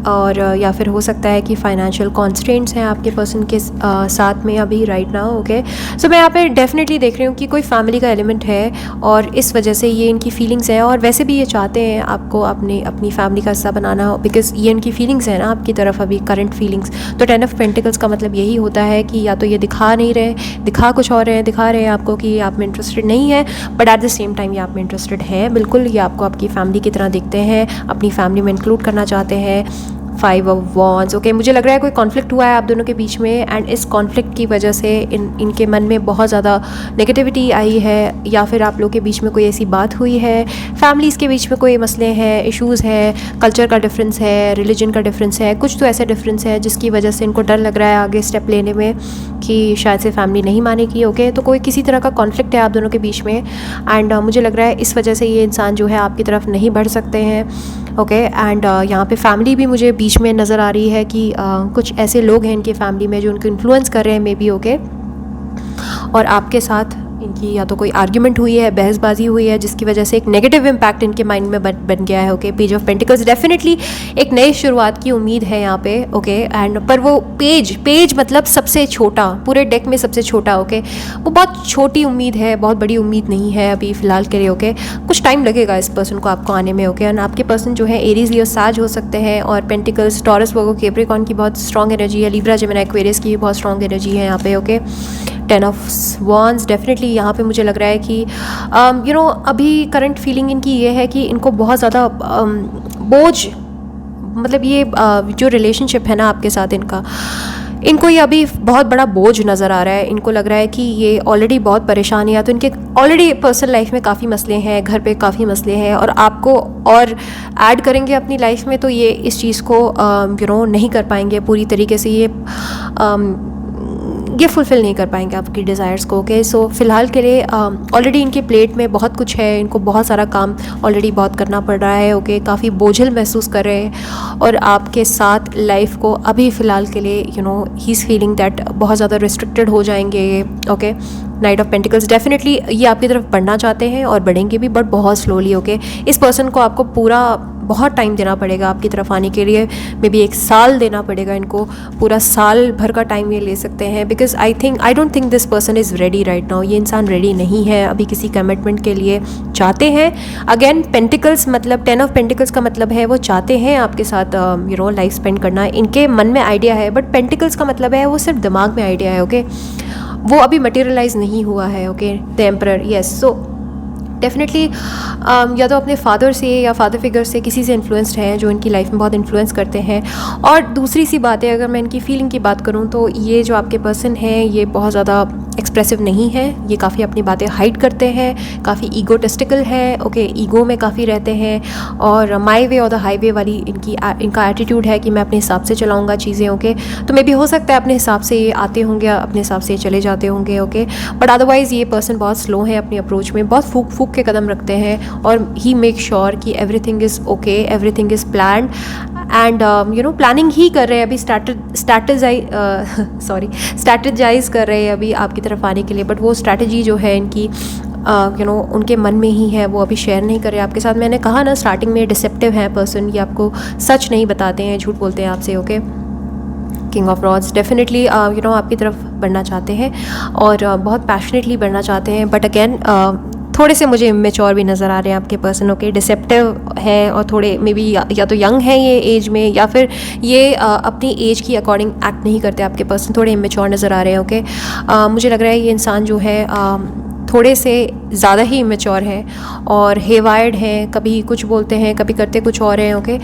और या फिर हो सकता है कि फाइनेंशियल कॉन्स्ट्रेंट्स हैं आपके पर्सन के साथ में अभी राइट नाउ। ओके, सो मैं यहाँ पे डेफिनेटली देख रही हूँ कि कोई फैमिली का एलिमेंट है और इस वजह से ये इनकी फीलिंग्स हैं, और वैसे भी ये चाहते हैं आपको अपनी फैमिली का हिस्सा बनाना, बिकॉज ये इनकी फीलिंग्स हैं ना आपकी तरफ अभी, करंट फीलिंग्स। तो 10 ऑफ पेंटिकल्स का मतलब यही होता है कि या तो ये दिखा नहीं रहे, दिखा कुछ और रहे हैं, दिखा रहे हैं आपको कि ये आप में इंटरेस्टेड नहीं है, but at the same time ये आप में इंटरेस्टेड हैं बिल्कुल। ये आपको आपकी फैमिली की तरह देखते हैं, अपनी फैमिली में इंक्लूड करना चाहते हैं। 5 ऑफ वॉन्ड्स। ओके, मुझे लग रहा है कोई कॉन्फ्लिक्ट हुआ है आप दोनों के बीच में, एंड इस कॉन्फ्लिक्ट की वजह से इनके मन में बहुत ज़्यादा नेगेटिविटी आई है, या फिर आप लोग के बीच में कोई ऐसी बात हुई है, फैमिलीज़ के बीच में कोई मसले हैं, इश्यूज़ हैं, कल्चर का डिफरेंस है, रिलीजन का डिफरेंस है, कुछ तो ऐसा डिफरेंस है जिसकी वजह से इनको डर लग रहा है आगे स्टेप लेने में कि शायद से फैमिली नहीं मानेगी। ओके, तो कोई किसी तरह का कॉन्फ्लिक्ट है आप दोनों के बीच में, एंड मुझे लग रहा है इस वजह से ये इंसान जो है आपकी तरफ नहीं बढ़ सकते हैं। ओके, एंड यहाँ पे फैमिली भी मुझे बीच में नज़र आ रही है कि कुछ ऐसे लोग हैं इनकी फैमिली में जो उनको इन्फ्लुएंस कर रहे हैं मे बी। ओके, और आपके साथ इनकी या तो कोई आर्ग्यूमेंट हुई है, बहसबाजी हुई है, जिसकी वजह से एक नेगेटिव इम्पैक्ट इनके माइंड में बन गया है। Okay, page of pentacles, definitely एक नई शुरुआत की उम्मीद है यहाँ पे। ओके, एंड पर वो पेज मतलब सबसे छोटा, पूरे डेक में सबसे छोटा। ओके, वो बहुत छोटी उम्मीद है, बहुत बड़ी उम्मीद नहीं है अभी फ़िलहाल के लिए। ओके, कुछ टाइम लगेगा इस पर्सन को आपको आने में। ओके, एंड आपके पर्सन जो है एरीज, लियो, साज हो सकते हैं, और पेंटिकल्स, टॉरस, वर्गो, कैप्रिकॉर्न की बहुत स्ट्रॉन्ग एनर्जी है, लिब्रा, जेमिनी, एक्वेरियस की बहुत स्ट्रॉन्ग एनर्जी है यहाँ पे। ओके, 10 ऑफ वॉन्ड्स, डेफिनेटली यहाँ पे मुझे लग रहा है कि अभी करंट फीलिंग इनकी ये है कि इनको बहुत ज़्यादा बोझ, मतलब ये जो रिलेशनशिप है ना आपके साथ इनका, इनको ये अभी बहुत बड़ा बोझ नज़र आ रहा है। इनको लग रहा है कि ये ऑलरेडी बहुत परेशान है, या तो इनके ऑलरेडी पर्सनल लाइफ में काफ़ी मसले हैं, घर पे काफ़ी मसले हैं, और आपको और ऐड करेंगे अपनी लाइफ में तो ये इस चीज़ को नहीं कर पाएंगे पूरी तरीके से। ये फुलफ़िल नहीं कर पाएंगे आपकी डिज़ायर्स को। ओके, सो फ़िलहाल के लिए ऑलरेडी इनके प्लेट में बहुत कुछ है, इनको बहुत सारा काम ऑलरेडी बहुत करना पड़ रहा है। ओके, काफ़ी बोझिल महसूस कर रहे हैं, और आपके साथ लाइफ को अभी फ़िलहाल के लिए ही इज़ फीलिंग दैट बहुत ज़्यादा रिस्ट्रिक्टेड हो जाएंगे ये। Okay, night of pentacles, definitely ये आपकी तरफ बढ़ना चाहते हैं और बढ़ेंगे भी, बट बहुत स्लोली। ओके, इस पर्सन को आपको पूरा बहुत टाइम देना पड़ेगा आपकी तरफ आने के लिए, मे बी 1 साल देना पड़ेगा इनको, पूरा साल भर का टाइम ये ले सकते हैं, because I don't think this person is ready right now. ये इंसान रेडी नहीं है अभी किसी कमिटमेंट के लिए। चाहते हैं, अगेन पेंटिकल्स मतलब 10 ऑफ पेंटिकल्स का मतलब है वो चाहते हैं आपके साथ लाइफ स्पेंड करना, इनके मन में आइडिया है, बट पेंटिकल्स का मतलब है वो सिर्फ दिमाग में आइडिया है। ओके, वो अभी मटेरियलाइज नहीं हुआ है। Okay, the emperor, yes. So definitely या तो अपने फादर से या फादर फिगर से किसी से इन्फ्लुएंस्ड हैं, जो इनकी लाइफ में बहुत इन्फ्लुएंस करते हैं। और दूसरी सी बात है, अगर मैं इनकी फीलिंग की बात करूं तो ये जो आपके पर्सन हैं ये बहुत ज़्यादा एक्सप्रेसिव नहीं है, ये काफ़ी अपनी बातें हाइड करते हैं, काफ़ी ईगोटिस्टिकल है। ओके, ईगो में काफ़ी रहते हैं, और माई वे और द हाईवे वाली इनका एटीट्यूड है कि मैं अपने हिसाब से चलाऊँगा चीज़ें। ओके, तो मे भी हो सकता है अपने हिसाब से ये आते होंगे, अपने हिसाब से चले जाते होंगे। ओके, बट अदरवाइज़ ये पर्सन बहुत स्लो है अपनी अप्रोच में, बहुत फूक के कदम रखते हैं, और ही मेक श्योर कि everything is okay, everything is planned, and planning ही कर रहे हैं अभी, स्ट्रैटेजाइज कर रहे हैं अभी आपकी तरफ आने के लिए, बट वो स्ट्रैटेजी जो है इनकी उनके मन में ही है, वो अभी शेयर नहीं कर रहे आपके साथ। मैंने कहा ना स्टार्टिंग में, डिसेप्टिव है पर्सन, ये आपको सच नहीं बताते हैं, झूठ बोलते हैं आपसे। Okay, king of rods, definitely आपकी तरफ बढ़ना चाहते हैं, और बहुत पैशनेटली बढ़ना चाहते हैं, बट अगेन थोड़े से मुझे इमेच्योर भी नज़र आ रहे हैं आपके पर्सन। ओके, डिसेप्टिव है, और थोड़े मे बी या तो यंग है ये एज में, या फिर ये अपनी एज की अकॉर्डिंग एक्ट नहीं करते आपके पर्सन, थोड़े इमेच्योर नज़र आ रहे हैं। ओके, मुझे लग रहा है ये इंसान जो है थोड़े से ज़्यादा ही इमेच्योर है और हेवायर्ड हैं, कभी कुछ बोलते हैं, कभी करते कुछ और हैं। ओके,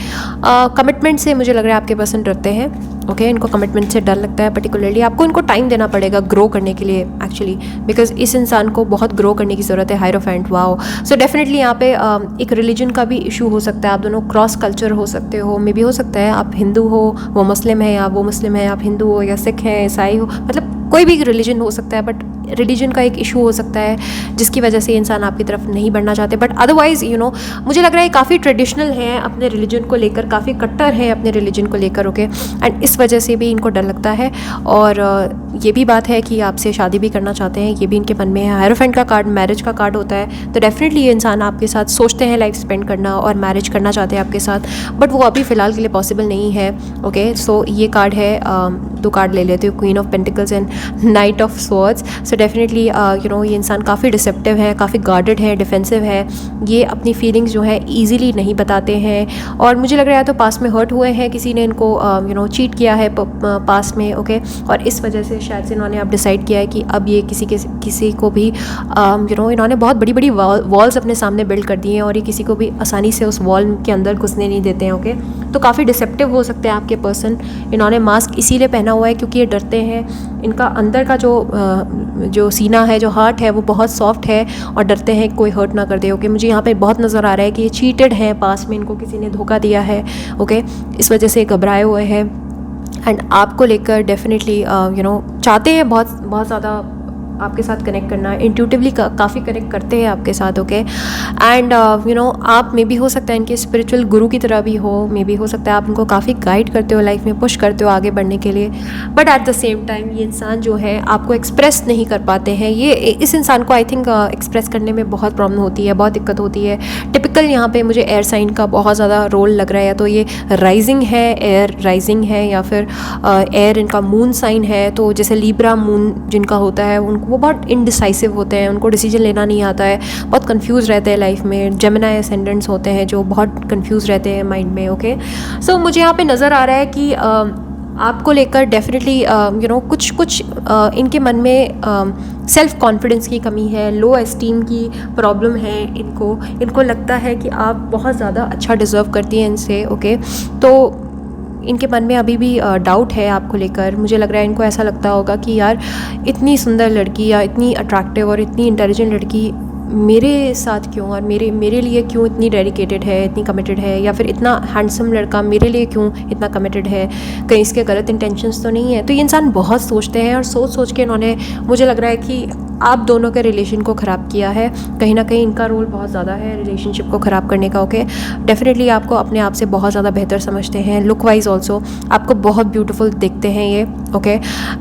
कमिटमेंट से मुझे लग रहा है आपके पर्सन डरते हैं। ओके, इनको कमिटमेंट से डर लगता है, पर्टिकुलरली आपको इनको टाइम देना पड़ेगा ग्रो करने के लिए एक्चुअली, बिकॉज इस इंसान को बहुत ग्रो करने की ज़रूरत है। Hierophant, wow. सो डेफिनेटली यहाँ पे एक रिलीजन का भी इशू हो सकता है, आप दोनों क्रॉस कल्चर हो सकते हो, मे भी हो सकता है आप हिंदू हो, वो मुस्लिम है, या वो मुस्लिम है, आप हिंदू हो, या सिख हैं, ईसाई हो, मतलब कोई भी रिलीजन हो सकता है, बट रिलीजन का एक इशू हो सकता है जिसकी वजह से इंसान आपकी तरफ नहीं बढ़ना चाहते। बट अदरवाइज मुझे लग रहा है काफ़ी ट्रेडिशनल है अपने रिलीजन को लेकर, काफ़ी कट्टर है अपने रिलीजन को लेकर। ओके, एंड इस वजह से भी इनको डर लगता है, और ये भी बात है कि आपसे शादी भी करना चाहते हैं, ये भी इनके मन में है। हायरोफेंट का कार्ड मैरिज का कार्ड होता है, तो डेफिनेटली ये इंसान आपके साथ सोचते हैं लाइफ स्पेंड करना और मैरिज करना चाहते हैं आपके साथ, बट वो अभी फ़िलहाल के लिए पॉसिबल नहीं है। ओके, सो ये कार्ड है, 2 कार्ड ले लेते हो, queen of pentacles and night of swords. So definitely ये इंसान काफ़ी डिसेप्टिव है, काफ़ी गार्डेड है, डिफेंसिव है, ये अपनी फीलिंग्स जो है ईजिली नहीं बताते हैं, और मुझे लग रहा है तो पास्ट में हर्ट हुए हैं, किसी ने इनको चीट किया है पास्ट में। ओके, और इस वजह से शायद से इन्होंने अब डिसाइड किया है कि अब ये किसी को भी इन्होंने बहुत बड़ी बड़ी वॉल्स अपने सामने बिल्ड कर दी हैं, और ये किसी को भी आसानी से उस वॉल के अंदर घुसने नहीं देते हैं। ओके, तो काफ़ी डिसेप्टिव हो सकते हैं आपके पर्सन। इन्होंने मास्क इसीलिए पहना हुआ है क्योंकि ये डरते हैं, इनका अंदर का जो सीना है, जो हार्ट है, वो बहुत सॉफ्ट है, और डरते हैं कोई हर्ट ना कर दे। ओके, मुझे यहाँ पे बहुत नज़र आ रहा है कि ये चीटेड हैं, पास में इनको किसी ने धोखा दिया है। ओके, इस वजह से घबराए हुए हैं, एंड आपको लेकर डेफिनेटली चाहते हैं बहुत बहुत ज़्यादा आपके साथ कनेक्ट करना, इंट्यूटिवली काफ़ी कनेक्ट करते हैं आपके साथ। ओके, एंड आप मे भी हो सकता है इनके स्पिरिचुअल गुरु की तरह भी हो, मे भी हो सकता है आप उनको काफ़ी गाइड करते हो लाइफ में, पुश करते हो आगे बढ़ने के लिए, but at the same time ये इंसान जो है आपको एक्सप्रेस नहीं कर पाते हैं। इस इंसान को आई थिंक एक्सप्रेस करने में बहुत प्रॉब्लम होती है, बहुत दिक्कत होती है। टिपिकल यहाँ पे मुझे एयर साइन का बहुत ज़्यादा रोल लग रहा है, तो ये राइजिंग है, एयर राइजिंग है, या फिर एयर इनका मून साइन है। तो जैसे लीब्रा मून जिनका होता है वो बहुत इनडिसाइसिव होते हैं, उनको डिसीजन लेना नहीं आता है, बहुत कंफ्यूज रहते हैं लाइफ में। जेमिनाई असेंडेंट्स होते हैं जो बहुत कंफ्यूज रहते हैं माइंड में। ओके, सो मुझे यहाँ पे नज़र आ रहा है कि आपको लेकर डेफिनेटली कुछ इनके मन में सेल्फ कॉन्फिडेंस की कमी है, लो एस्टीम की प्रॉब्लम है इनको लगता है कि आप बहुत ज़्यादा अच्छा डिज़र्व करती हैं इनसे। ओके, तो इनके मन में अभी भी डाउट है आपको लेकर। मुझे लग रहा है इनको ऐसा लगता होगा कि यार इतनी सुंदर लड़की या इतनी अट्रैक्टिव और इतनी इंटेलिजेंट लड़की मेरे साथ क्यों, और मेरे लिए क्यों इतनी डेडिकेटेड है, इतनी कमिटेड है, या फिर इतना हैंडसम लड़का मेरे लिए क्यों इतना कमिटेड है, कहीं इसके गलत इंटेंशंस तो नहीं है। तो ये इंसान बहुत सोचते हैं और सोच के इन्होंने, मुझे लग रहा है कि आप दोनों के रिलेशन को ख़राब किया है। कहीं ना कहीं इनका रोल बहुत ज़्यादा है रिलेशनशिप को ख़राब करने का। ओके, डेफिनेटली आपको अपने आप से बहुत ज़्यादा बेहतर समझते हैं, लुक वाइज ऑल्सो आपको बहुत ब्यूटीफुल दिखते हैं ये। ओके,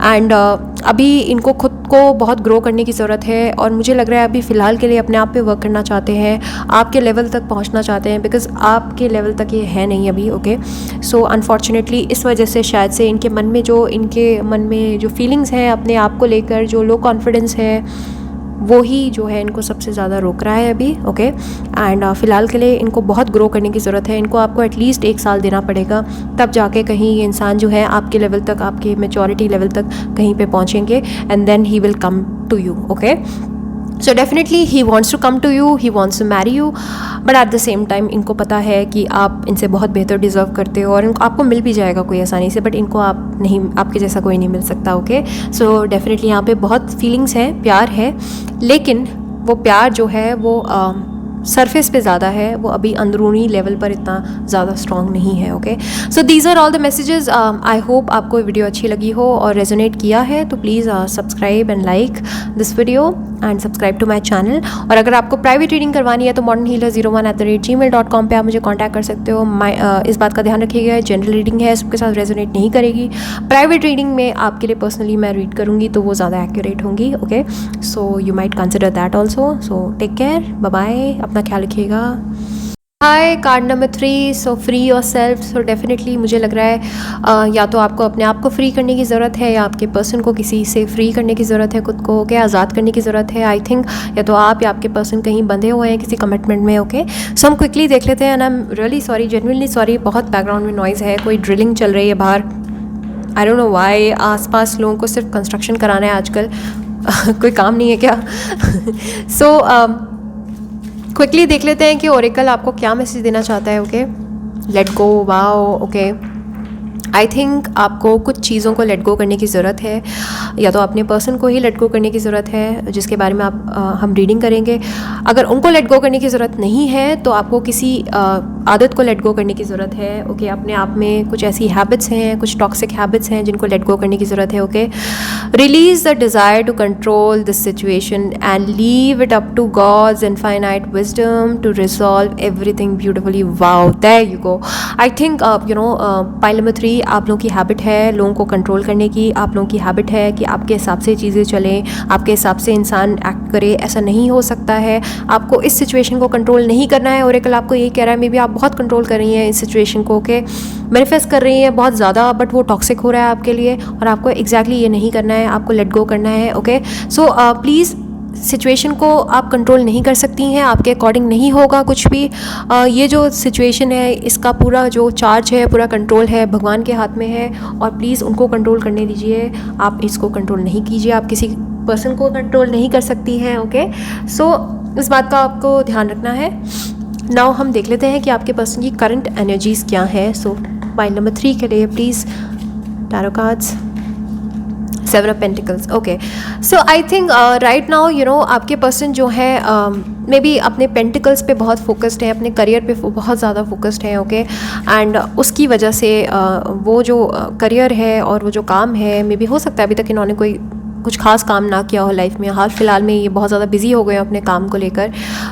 एंड अभी इनको खुद को बहुत ग्रो करने की ज़रूरत है, और मुझे लग रहा है अभी फ़िलहाल के लिए अपने आप पे वर्क करना चाहते हैं, आपके लेवल तक पहुंचना चाहते हैं, बिकॉज़ आपके लेवल तक ये है नहीं अभी। ओके, सो अनफॉर्चुनेटली इस वजह से शायद से इनके मन में जो फीलिंग्स हैं अपने आप को लेकर, जो लो कॉन्फिडेंस है, वो ही जो है इनको सबसे ज़्यादा रोक रहा है अभी। ओके, एंड फ़िलहाल के लिए इनको बहुत ग्रो करने की ज़रूरत है। इनको आपको एटलीस्ट 1 साल देना पड़ेगा, तब जाके कहीं ये इंसान जो है आपके लेवल तक, आपके मैच्योरिटी लेवल तक कहीं पे पहुँचेंगे, and then he will come to you. Okay, so definitely he wants to come to you, he wants to marry you, but at the same time इनको पता है कि आप इनसे बहुत बेहतर डिज़र्व करते हो, और आपको मिल भी जाएगा कोई आसानी से, बट इनको आपके जैसा कोई नहीं मिल सकता। ओके, सो डेफिनेटली यहाँ पे बहुत फीलिंग्स हैं, प्यार है, लेकिन वो प्यार जो है वो सरफेस पे ज़्यादा है, वो अभी अंदरूनी लेवल पर इतना ज़्यादा स्ट्रॉन्ग नहीं है। Okay, so these are all the messages. I hope आपको वीडियो अच्छी लगी हो और रेजोनेट किया है, तो please subscribe and like this video and subscribe to my channel. और अगर आपको प्राइवेट रीडिंग करवानी है तो modernhealer01@gmail.com पे आप मुझे कॉन्टैक्ट कर सकते हो। इस बात का ध्यान रखिएगा, जनरल रीडिंग है, सबके साथ रेजोनेट नहीं करेगी। प्राइवेट रीडिंग में आपके लिए पर्सनली मैं रीड करूँगी तो वो ज़्यादा एक्यूरेट होंगी। Okay, so you might consider that also. So take care, bye bye, अपना ख्याल रखिएगा। Hi, card number 3, so free yourself. So definitely मुझे लग रहा है या तो आपको अपने आप को फ्री करने की ज़रूरत है, या आपके पर्सन को किसी से फ्री करने की ज़रूरत है, खुद को ओके आज़ाद करने की ज़रूरत है। आई थिंक या तो आप या आपके पर्सन कहीं बंधे हुए हैं किसी कमिटमेंट में। ओके, सो हम क्विकली देख लेते हैं, and I am really sorry, genuinely sorry, बहुत बैकग्राउंड में नॉइज़ है, कोई ड्रिलिंग चल रही है बाहर। आई डोंट नो व्हाई, आसपास लोगों को सिर्फ कंस्ट्रक्शन कराना है आजकल कोई काम नहीं है क्या? सो क्विकली देख लेते हैं कि ओरेकल आपको क्या मैसेज देना चाहता है। Okay, let go, wow. Okay, I think आपको कुछ चीज़ों को लेट गो करने की ज़रूरत है, या तो अपने पर्सन को ही लेट गो करने की ज़रूरत है, जिसके बारे में हम रीडिंग करेंगे। अगर उनको लेट गो करने की ज़रूरत नहीं है तो आपको किसी आदत को लेट गो करने की ज़रूरत है। ओके, अपने आप में कुछ ऐसी हैबिट्स हैं, कुछ टॉक्सिक हैबिट्स हैं जिनको लेट गो करने की ज़रूरत है। Okay, release the desire to control this situation and leave it up to God's infinite wisdom to resolve everything beautifully. Wow, there you go. I think pile number 3 आप लोगों की हैबिट है लोगों को कंट्रोल करने की। आप लोगों की हैबिट है कि आपके हिसाब से चीज़ें चलें, आपके हिसाब से इंसान एक्ट करे। ऐसा नहीं हो सकता है, आपको इस सिचुएशन को कंट्रोल नहीं करना है। ओरेकल आपको यही कह रहा है, मे बी आप बहुत कंट्रोल कर रही हैं इस सिचुएशन को, ओके, मैनिफेस्ट कर रही हैं बहुत ज़्यादा, बट वो टॉक्सिक हो रहा है आपके लिए, और आपको एग्जैक्टली ये नहीं करना है, आपको लेट गो करना है। ओके, सो प्लीज़, सिचुएशन को आप कंट्रोल नहीं कर सकती हैं, आपके अकॉर्डिंग नहीं होगा कुछ भी। ये जो सिचुएशन है इसका पूरा जो चार्ज है, पूरा कंट्रोल है भगवान के हाथ में है, और प्लीज़ उनको कंट्रोल करने दीजिए, आप इसको कंट्रोल नहीं कीजिए। आप किसी पर्सन को कंट्रोल नहीं कर सकती हैं। ओके, सो इस बात का आपको ध्यान रखना है। नाउ हम देख लेते हैं कि आपके पर्सन की करंट एनर्जीज़ क्या है। सो पाइल नंबर 3 के लिए please tarot cards. 7 of pentacles. Okay, so I think right now आपके पर्सन जो है मे बी अपने पेंटिकल्स पे बहुत फोकस्ड है, अपने करियर पे बहुत ज़्यादा फोकस्ड है। ओके, एंड उसकी वजह से वो जो करियर है और वो जो काम है, मे बी हो सकता है अभी तक इन्होंने कोई कुछ खास काम ना किया हो लाइफ में, हाल फिलहाल में ये बहुत ज़्यादा बिजी हो गए अपने काम को लेकर।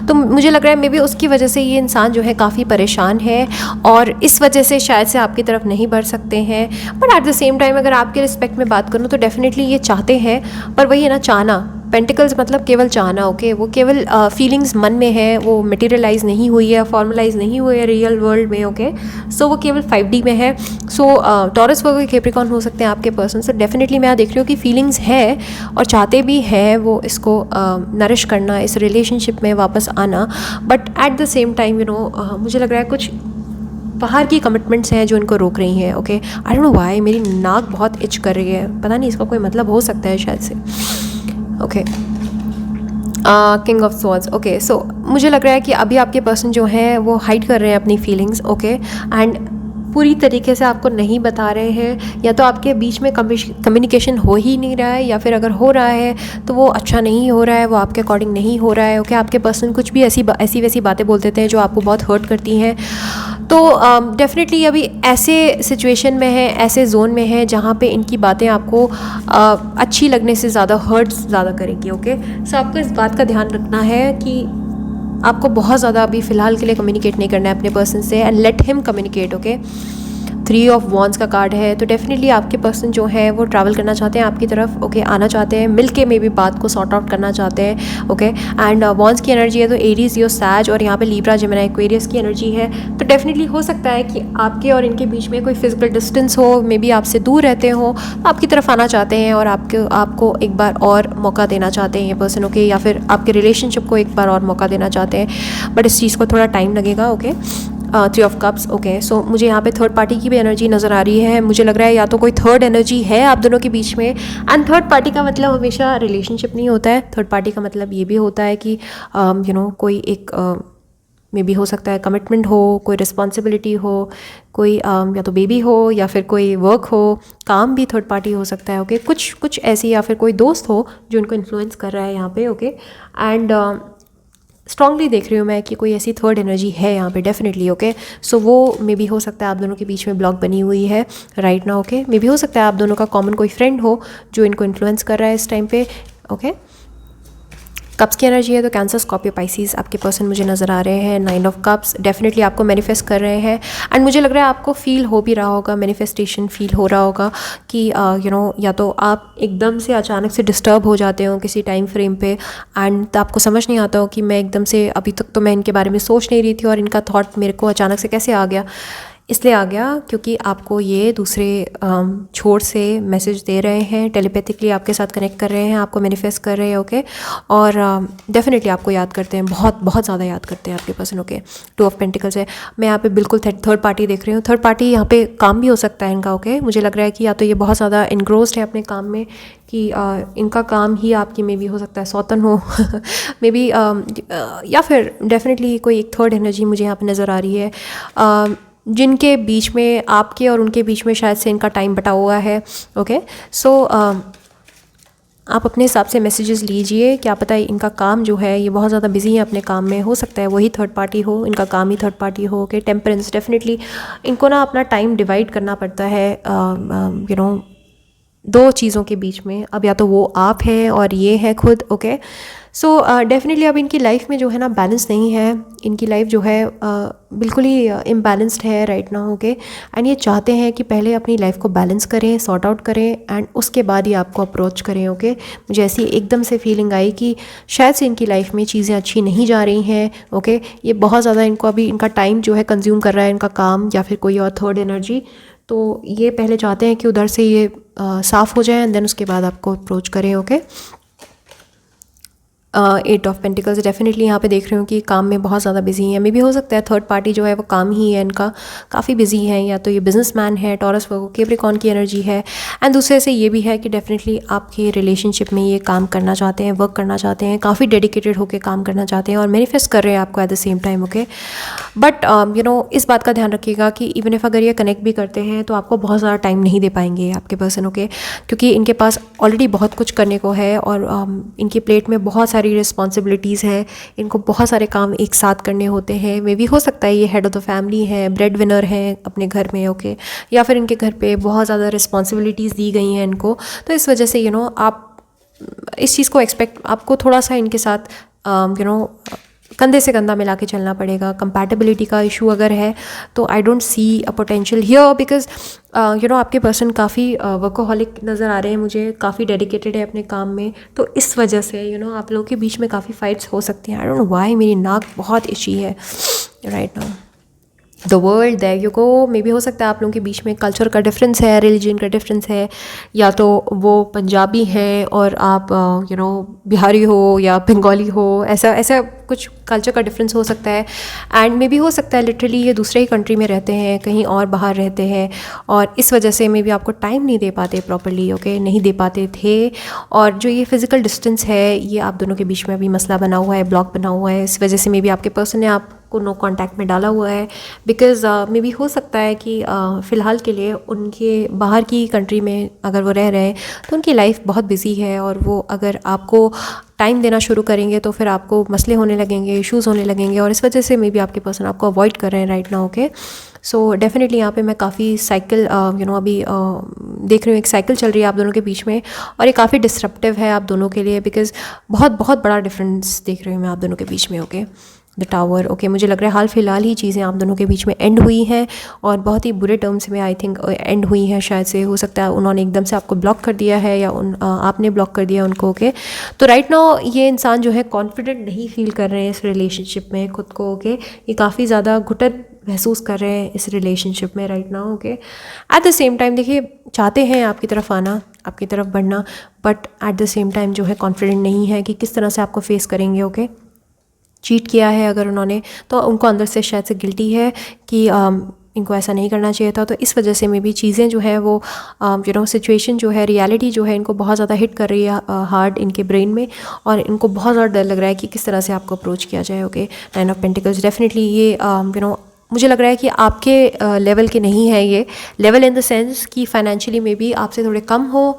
तो मुझे लग रहा है मे बी उसकी वजह से ये इंसान जो है काफ़ी परेशान है, और इस वजह से शायद से आपकी तरफ नहीं बढ़ सकते हैं। But at the same time अगर आपके रिस्पेक्ट में बात करूँ तो डेफिनेटली ये चाहते हैं, पर वही है ना, चाहना, पेंटिकल्स मतलब केवल चाहना। ओके, वो केवल फीलिंग्स मन में है, वो मटेरियलाइज नहीं हुई है, फॉर्मलाइज नहीं हुई है रियल वर्ल्ड में। ओके, सो वो केवल 5D में है। सो टॉरस वर्गो कैप्रिकॉर्न हो सकते हैं आपके पर्सन। सो डेफिनेटली मैं देख रही हूँ कि फीलिंग्स है और चाहते भी हैं वो इसको नरिश करना, इस रिलेशनशिप में वापस आना, but at the same time मुझे लग रहा है कुछ बाहर की कमिटमेंट्स हैं जो इनको रोक रही हैं। Okay, I don't know why, मेरी नाक बहुत इच कर रही है, पता नहीं इसका कोई मतलब हो सकता है शायद से। Okay, king of swords. Okay, so मुझे लग रहा है कि अभी आपके पर्सन जो हैं वो हाइड कर रहे हैं अपनी फीलिंग्स। ओके, एंड पूरी तरीके से आपको नहीं बता रहे हैं, या तो आपके बीच में कम्युनिकेशन हो ही नहीं रहा है, या फिर अगर हो रहा है तो वो अच्छा नहीं हो रहा है, वो आपके अकॉर्डिंग नहीं हो रहा है। ओके, आपके पर्सन कुछ भी ऐसी वैसी बातें बोल देते हैं जो आपको बहुत हर्ट करती हैं। तो डेफिनेटली अभी ऐसे सिचुएशन में है, ऐसे जोन में है जहाँ पे इनकी बातें आपको अच्छी लगने से ज़्यादा हर्ट ज़्यादा करेंगी। ओके, सो आपको इस बात का ध्यान रखना है कि आपको बहुत ज़्यादा अभी फ़िलहाल के लिए कम्युनिकेट नहीं करना है अपने पर्सन से, and let him communicate. Okay, 3 of wands का कार्ड है, तो डेफिनेटली आपके पर्सन जो है वो ट्रैवल करना चाहते हैं आपकी तरफ। ओके, आना चाहते हैं, मिलके में भी बात को सॉर्ट आउट करना चाहते हैं। ओके, एंड वॉन्ड्स की एनर्जी है तो एरीज, लियो, सैज, और यहाँ पे लिब्रा, जेमिनी, एक्वेरियस की एनर्जी है। तो डेफिनेटली हो सकता है कि आपके और इनके बीच में कोई फिजिकल डिस्टेंस हो, मे बी आपसे दूर रहते हो, आपकी तरफ आना चाहते हैं और आपको एक बार और मौका देना चाहते हैं ये पर्सन। ओके, या फिर आपके रिलेशनशिप को एक बार और मौका देना चाहते हैं, बट इस चीज़ को थोड़ा टाइम लगेगा। Okay, 3 of cups. Okay, so मुझे यहाँ पे थर्ड पार्टी की भी एनर्जी नज़र आ रही है। मुझे लग रहा है या तो कोई थर्ड एनर्जी है आप दोनों के बीच में, एंड थर्ड पार्टी का मतलब हमेशा रिलेशनशिप नहीं होता है। थर्ड पार्टी का मतलब ये भी होता है कि कोई एक मे बी हो सकता है कमिटमेंट हो, कोई रिस्पॉन्सिबिलिटी हो, कोई या तो बेबी हो, या फिर कोई वर्क हो, काम भी थर्ड पार्टी हो सकता है। ओके, कुछ ऐसी, या फिर कोई दोस्त हो जो इनको इन्फ्लुएंस कर रहा है यहाँ पे। ओके, एंड स्ट्रांगली देख रही हूँ मैं कि कोई ऐसी थर्ड एनर्जी है यहाँ पे डेफिनेटली। ओके, सो वो मे बी हो सकता है आप दोनों के बीच में ब्लॉक बनी हुई है right now. Okay, may be हो सकता है आप दोनों का कॉमन कोई फ्रेंड हो जो इनको इन्फ्लुएंस कर रहा है इस टाइम पे। ओके, कप्स की एनर्जी है तो कैंसर, स्कॉर्पियो, पाइसीज आपके पर्सन मुझे नज़र आ रहे हैं। 9 ऑफ कप्स डेफिनेटली आपको मैनिफेस्ट कर रहे हैं, एंड मुझे लग रहा है आपको फील हो भी रहा होगा, मैनिफेस्टेशन फील हो रहा होगा कि या तो आप एकदम से अचानक से डिस्टर्ब हो जाते हो किसी टाइम फ्रेम पे, एंड आपको समझ नहीं आता हो कि मैं एकदम से, अभी तक तो मैं इनके बारे में सोच नहीं रही थी और इनका थॉट मेरे को अचानक से कैसे आ गया। इसलिए आ गया क्योंकि आपको ये दूसरे छोर से मैसेज दे रहे हैं, टेलीपैथिकली आपके साथ कनेक्ट कर रहे हैं, आपको मैनिफेस्ट कर रहे हैं। ओके, और डेफिनेटली आपको याद करते हैं, बहुत बहुत ज़्यादा याद करते हैं आपके पर्सन। ओके, 2 ऑफ पेंटिकल्स है, मैं यहाँ पे बिल्कुल थर्ड पार्टी देख रही हूँ। थर्ड पार्टी यहाँ पे काम भी हो सकता है इनका। ओके, मुझे लग रहा है कि या तो ये बहुत ज़्यादा इनग्रोस्ड है अपने काम में, कि इनका काम ही आपकी मे बी हो सकता है सौतन हो मे बी, या फिर डेफिनेटली कोई एक थर्ड एनर्जी मुझे यहाँ पे नज़र आ रही है, जिनके बीच में, आपके और उनके बीच में शायद से इनका टाइम बटा हुआ है। ओके, सो आप अपने हिसाब से मैसेजेस लीजिए, क्या पता है इनका काम जो है ये बहुत ज़्यादा बिजी है अपने काम में, हो सकता है वही थर्ड पार्टी हो, इनका काम ही थर्ड पार्टी हो। ओके, टेम्परेंस, डेफिनेटली इनको ना अपना टाइम डिवाइड करना पड़ता है 2 चीज़ों के बीच में। अब या तो वो आप हैं और ये है खुद। ओके, सो डेफिनेटली अब इनकी लाइफ में जो है ना बैलेंस नहीं है, इनकी लाइफ जो है बिल्कुल ही इम्बैलेंस्ड है राइट नाउ। ओके, एंड ये चाहते हैं कि पहले अपनी लाइफ को बैलेंस करें, सॉर्ट आउट करें, एंड उसके बाद ही आपको अप्रोच करें। ओके, मुझे ऐसी एकदम से फीलिंग आई कि शायद से इनकी लाइफ में चीज़ें अच्छी नहीं जा रही हैं। ओके, ये बहुत ज़्यादा इनको अभी इनका टाइम जो है कंज्यूम कर रहा है, इनका काम या फिर कोई और थर्ड एनर्जी। तो ये पहले चाहते हैं कि उधर से ये साफ़ हो जाए, एंड देन उसके बाद आपको अप्रोच करें। ओके, 8 ऑफ पेंटिकल्स डेफिनेटली यहाँ पे देख रही हूँ कि काम में बहुत ज़्यादा बिजी हैं। मे भी हो सकता है थर्ड पार्टी जो है वो काम ही है इनका, काफ़ी बिजी है, या तो ये बिजनेसमैन है, टॉरस, वर्गो, कैप्रिकॉर्न की एनर्जी है। एंड दूसरे से ये भी है कि डेफिनेटली आपके रिलेशनशिप में ये काम करना चाहते हैं, वर्क करना चाहते हैं, काफ़ी डेडिकेटेड होकर काम करना चाहते हैं और मैनिफेस्ट कर रहे हैं आपको eight the same time. Okay, but इस बात का ध्यान रखिएगा कि इवन इफ अगर ये कनेक्ट भी करते हैं तो आपको बहुत ज़्यादा टाइम नहीं दे पाएंगे आपके पर्सन। ओके, क्योंकि इनके पास ऑलरेडी बहुत कुछ करने को है और इनकी प्लेट में बहुत सारी रिस्पॉन्सिबिलिटीज़ हैं, इनको बहुत सारे काम एक साथ करने होते हैं। मे भी हो सकता है ये हेड ऑफ़ द फैमिली है, ब्रेड विनर हैं अपने घर में। ओके, या फिर इनके घर पे बहुत ज़्यादा रिस्पॉन्सिबिलिटीज़ दी गई हैं इनको, तो इस वजह से आप इस चीज़ को आपको थोड़ा सा इनके साथ कंधे से कंधा मिला के चलना पड़ेगा। कंपैटिबिलिटी का इशू अगर है तो I don't see a potential here, because आपके पर्सन काफ़ी वर्कोहॉलिक नज़र आ रहे हैं मुझे, काफ़ी डेडिकेटेड है अपने काम में। तो इस वजह से आप लोगों के बीच में काफ़ी फाइट्स हो सकती हैं। आई डोंट नो व्हाई मेरी नाक बहुत इची है right now. The world, there you go. मे भी हो सकता है आप लोगों के बीच में कल्चर का डिफरेंस है, रिलीजन का डिफरेंस है, या तो वो पंजाबी हैं और आप बिहारी हो या बंगाली हो, ऐसा कुछ कल्चर का डिफरेंस हो सकता है, एंड मे बी हो सकता है लिटरली ये दूसरे ही कंट्री में रहते हैं, कहीं और बाहर रहते हैं, और इस वजह से मे बी आपको टाइम नहीं दे पाते प्रॉपरली, ओके, नहीं दे पाते थे। और जो ये फिज़िकल डिस्टेंस है ये आप दोनों के बीच में अभी मसला बना हुआ है, ब्लॉक बना हुआ है, इस वजह से मे बी आपके पर्सन ने आपको नो कॉन्टैक्ट में डाला हुआ है। बिकॉज मे बी हो सकता है कि फ़िलहाल के लिए उनके बाहर की कंट्री में अगर वो रह रहे हैं तो उनकी लाइफ बहुत बिजी है, और वो अगर आपको टाइम देना शुरू करेंगे तो फिर आपको मसले होने लगेंगे, इश्यूज़ होने लगेंगे, और इस वजह से मे बी आपके पर्सन आपको अवॉइड कर रहे हैं right now, okay. So definitely यहाँ पे मैं काफ़ी साइकिल अभी देख रही हूँ, एक साइकिल चल रही है आप दोनों के बीच में, और ये काफ़ी डिस्रप्टिव है आप दोनों के लिए, बिकॉज बहुत बहुत बड़ा डिफरेंस देख रही हूँ मैं आप दोनों के बीच में, ओके। द टावर, ओके, मुझे लग रहा है हाल फिलहाल ही चीज़ें आप दोनों के बीच में एंड हुई हैं, और बहुत ही बुरे टर्म्स में आई थिंक एंड हुई हैं। शायद से हो सकता है उन्होंने एकदम से आपको ब्लॉक कर दिया है, या आपने ब्लॉक कर दिया उनको, ओके। तो राइट नाउ ये इंसान जो है कॉन्फिडेंट नहीं फील कर रहे हैं इस रिलेशनशिप में खुद को, ओके। ये काफ़ी ज़्यादा घुटन महसूस कर रहे हैं इस रिलेशनशिप में right now, okay. Eight the same time देखिए, चाहते हैं आपकी तरफ आना, आपकी तरफ बढ़ना, but at the same time जो है कॉन्फिडेंट नहीं है कि किस तरह से आपको फेस करेंगे, ओके। चीट किया है अगर उन्होंने, तो उनको अंदर से शायद से गिल्टी है कि इनको ऐसा नहीं करना चाहिए था, तो इस वजह से मे बी चीज़ें जो है वो सिचुएशन जो है, रियलिटी जो है, इनको बहुत ज़्यादा हिट कर रही है हार्ड इनके ब्रेन में, और इनको बहुत ज़्यादा डर लग रहा है कि किस तरह से आपको अप्रोच किया जाए, ओके। 9 ऑफ पेंटिकल्स डेफिनेटली ये मुझे लग रहा है कि आपके लेवल के नहीं है ये, लेवल इन द सेंस कि फाइनेंशियली मे बी आपसे थोड़े कम हो,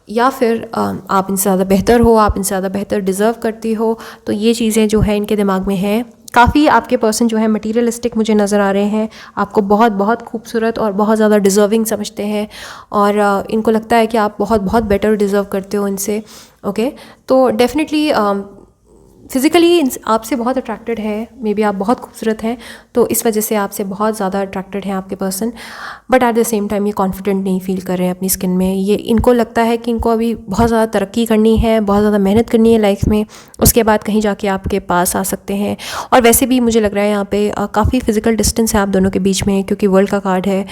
या फिर आप इनसे ज़्यादा बेहतर हो, आप इनसे ज़्यादा बेहतर डिज़र्व करती हो, तो ये चीज़ें जो है इनके दिमाग में हैं। काफ़ी आपके पर्सन जो है मटीरियलिस्टिक मुझे नज़र आ रहे हैं, आपको बहुत बहुत खूबसूरत और बहुत ज़्यादा डिज़र्विंग समझते हैं, और इनको लगता है कि आप बहुत बहुत बेटर डिज़र्व करते हो इनसे, ओके। तो डेफिनेटली फिज़िकली आपसे बहुत अट्रैक्टेड है, मे बी आप बहुत खूबसूरत हैं, तो इस वजह से आपसे बहुत ज़्यादा अट्रैक्टेड हैं आपके person, but at the same time ये कॉन्फिडेंट नहीं फील कर रहे हैं अपनी स्किन में। ये इनको लगता है कि इनको अभी बहुत ज़्यादा तरक्की करनी है, बहुत ज़्यादा मेहनत करनी है लाइफ में, उसके बाद कहीं जाके आपके पास आ सकते हैं। और वैसे भी मुझे लग रहा है यहाँ पे काफ़ी फिज़िकल डिस्टेंस है आप दोनों के बीच में, क्योंकि वर्ल्ड का कार्ड है,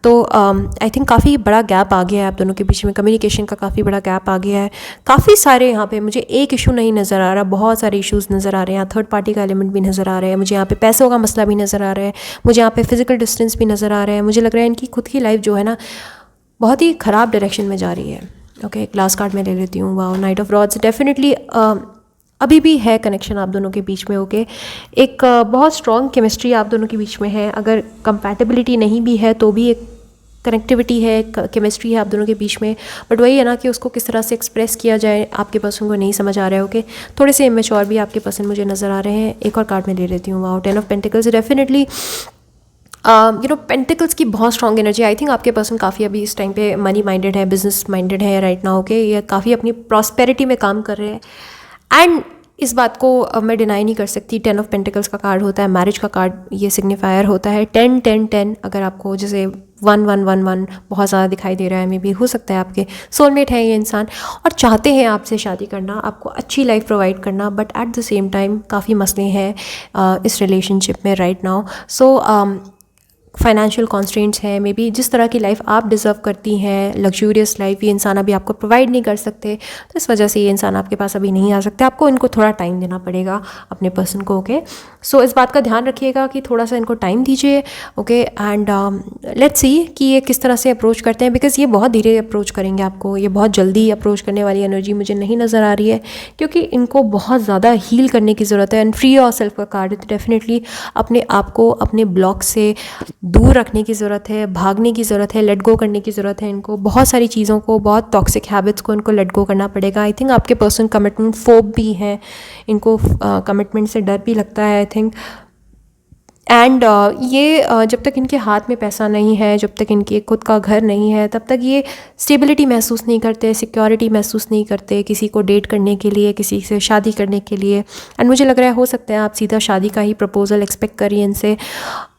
तो आई थिंक काफ़ी बड़ा गैप आ गया है आप दोनों के बीच में, कम्युनिकेशन का काफ़ी बड़ा गैप आ गया है। काफ़ी सारे यहाँ पे मुझे एक इशू नहीं नज़र आ रहा, बहुत सारे इशूज़ नज़र आ रहे हैं, थर्ड पार्टी का एलिमेंट भी नज़र आ रहा है, मुझे यहाँ पे पैसों का मसला भी नज़र आ रहा है, मुझे यहाँ पे फिजिकल डिस्टेंस भी नज़र आ रहा है। मुझे लग रहा है इनकी खुद की लाइफ जो है ना बहुत ही ख़राब डायरेक्शन में जा रही है, ओके। ग्लास कार्ड में ले लेती हूँ, wow, night of rods. Definitely अभी भी है कनेक्शन आप दोनों के बीच में, ओके। एक बहुत स्ट्रॉन्ग केमिस्ट्री आप दोनों के बीच में है, अगर कंपैटिबिलिटी नहीं भी है तो भी एक कनेक्टिविटी है, केमिस्ट्री है आप दोनों के बीच में, बट वही है ना कि उसको किस तरह से एक्सप्रेस किया जाए आपके पर्सन को नहीं समझ आ रहा है, ओके। थोड़े से इमेच्योर भी आपके पर्सन मुझे नज़र आ रहे हैं। एक और कार्ड में ले लेती हूँ, wow, 10 of pentacles. Definitely pentacles की बहुत स्ट्रॉन्ग एनर्जी, आई थिंक आपके पर्सन काफ़ी अभी इस टाइम पे मनी माइंडेड है, बिजनेस माइंडेड है राइट नाउ, ओके। ये काफ़ी अपनी प्रॉस्पेरिटी में काम कर रहे हैं, एंड इस बात को मैं डिनाई नहीं कर सकती। 10 ऑफ पेंटिकल्स का कार्ड होता है मैरिज का कार्ड, ये सिग्निफायर होता है 10 10 10। अगर आपको जैसे 1 1 1 1 बहुत ज़्यादा दिखाई दे रहा है, मे बी हो सकता है आपके सोलमेट है ये इंसान, और चाहते हैं आपसे शादी करना, आपको अच्छी लाइफ प्रोवाइड करना, but at the same time काफ़ी मसले हैं इस रिलेशनशिप में right now. So financial constraints हैं, मे बी जिस तरह की लाइफ आप डिज़र्व करती हैं, लग्जूरियस लाइफ, ये इंसान अभी आपको प्रोवाइड नहीं कर सकते, तो इस वजह से ये इंसान आपके पास अभी नहीं आ सकते। आपको इनको थोड़ा टाइम देना पड़ेगा अपने पर्सन को, ओके। सो इस बात का ध्यान रखिएगा कि थोड़ा सा इनको टाइम दीजिए, ओके। एंड लेट्स सी कि ये किस तरह से अप्रोच करते हैं, बिकॉज ये बहुत धीरे अप्रोच करेंगे आपको, ये बहुत जल्दी अप्रोच करने वाली एनर्जी मुझे नहीं नज़र आ रही है, क्योंकि इनको बहुत ज़्यादा हील करने की ज़रूरत है। एंड फ्री योर सेल्फ का कार्ड, तो डेफिनेटली अपने आप को अपने ब्लॉक से दूर रखने की ज़रूरत है, भागने की ज़रूरत है, लेट गो करने की ज़रूरत है। इनको बहुत सारी चीज़ों को, बहुत टॉक्सिक हैबिट्स को इनको लेट गो करना पड़ेगा। आई थिंक आपके पर्सन कमिटमेंट फोब भी हैं, इनको कमिटमेंट से डर भी लगता है आई थिंक। एंड ये जब तक इनके हाथ में पैसा नहीं है, जब तक इनके खुद का घर नहीं है, तब तक ये स्टेबिलिटी महसूस नहीं करते, सिक्योरिटी महसूस नहीं करते किसी को डेट करने के लिए, किसी से शादी करने के लिए। एंड मुझे लग रहा है हो सकता है आप सीधा शादी का ही प्रपोजल एक्सपेक्ट करिए इनसे,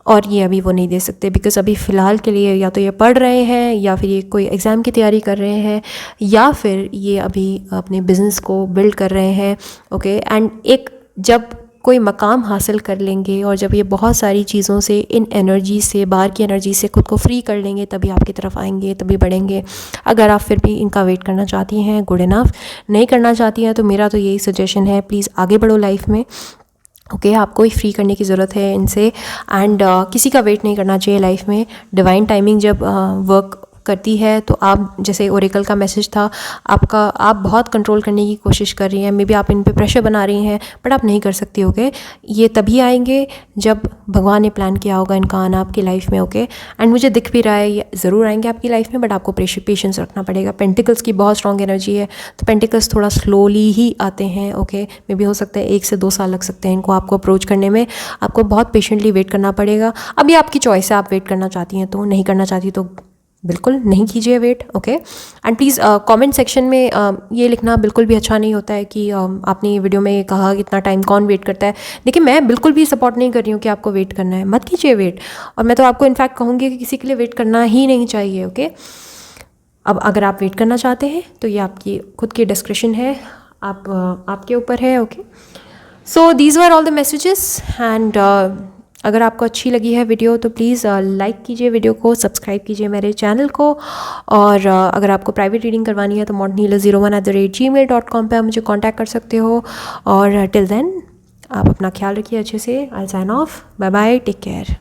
और ये अभी वो नहीं दे सकते, बिकॉज अभी फ़िलहाल के लिए या तो ये पढ़ रहे हैं, या फिर ये कोई एग्ज़ाम की तैयारी कर रहे हैं, या फिर ये अभी अपने बिज़नेस को बिल्ड कर रहे हैं, ओके। एंड एक जब कोई मकाम हासिल कर लेंगे, और जब ये बहुत सारी चीज़ों से, इन एनर्जी से, बाहर की एनर्जी से खुद को फ्री कर लेंगे, तभी आपकी तरफ आएंगे, तभी बढ़ेंगे। अगर आप फिर भी इनका वेट करना चाहती हैं, गुड इनफ। नहीं करना चाहती हैं तो मेरा तो यही सजेशन है, प्लीज़ आगे बढ़ो लाइफ में, ओके आपको ही फ्री करने की ज़रूरत है इनसे। एंड किसी का वेट नहीं करना चाहिए लाइफ में। डिवाइन टाइमिंग जब वर्क करती है तो आप, जैसे ओरेकल का मैसेज था आपका, आप बहुत कंट्रोल करने की कोशिश कर रही हैं, मे बी आप इन पे प्रेशर बना रही हैं, बट आप नहीं कर सकती। ओके ये तभी आएंगे जब भगवान ने प्लान किया होगा इनका आना आपकी लाइफ में। ओके एंड मुझे दिख भी रहा है ये ज़रूर आएंगे आपकी लाइफ में, बट आपको पेशेंस रखना पड़ेगा। पेंटिकल्स की बहुत स्ट्रॉन्ग एनर्जी है, तो पेंटिकल्स थोड़ा स्लोली ही आते हैं। ओके मे बी हो सकता है 1 से 2 साल लग सकते हैं इनको आपको अप्रोच करने में। आपको बहुत पेशेंटली वेट करना पड़ेगा। अभी आपकी चॉइस है, आप वेट करना चाहती हैं तो, नहीं करना चाहती तो बिल्कुल नहीं कीजिए wait. Okay and please comment section में ये लिखना बिल्कुल भी अच्छा नहीं होता है कि आपने ये वीडियो में कहा कि इतना टाइम कौन वेट करता है। देखिए मैं बिल्कुल भी सपोर्ट नहीं कर रही हूँ कि आपको वेट करना है, मत कीजिए वेट। और मैं तो आपको इनफैक्ट कहूँगी कि किसी के लिए वेट करना ही नहीं चाहिए। ओके अब अगर आप वेट करना चाहते हैं तो ये आपकी खुद की डिस्क्रिप्शन है, आपके ऊपर है। Okay so these were all the messages. And अगर आपको अच्छी लगी है वीडियो तो प्लीज़ लाइक कीजिए वीडियो को, सब्सक्राइब कीजिए मेरे चैनल को। और अगर आपको प्राइवेट रीडिंग करवानी है तो mountainhealer01@gmail.com पे आप मुझे कांटेक्ट कर सकते हो। और टिल देन आप अपना ख्याल रखिए अच्छे से। I sign off, bye bye, take care.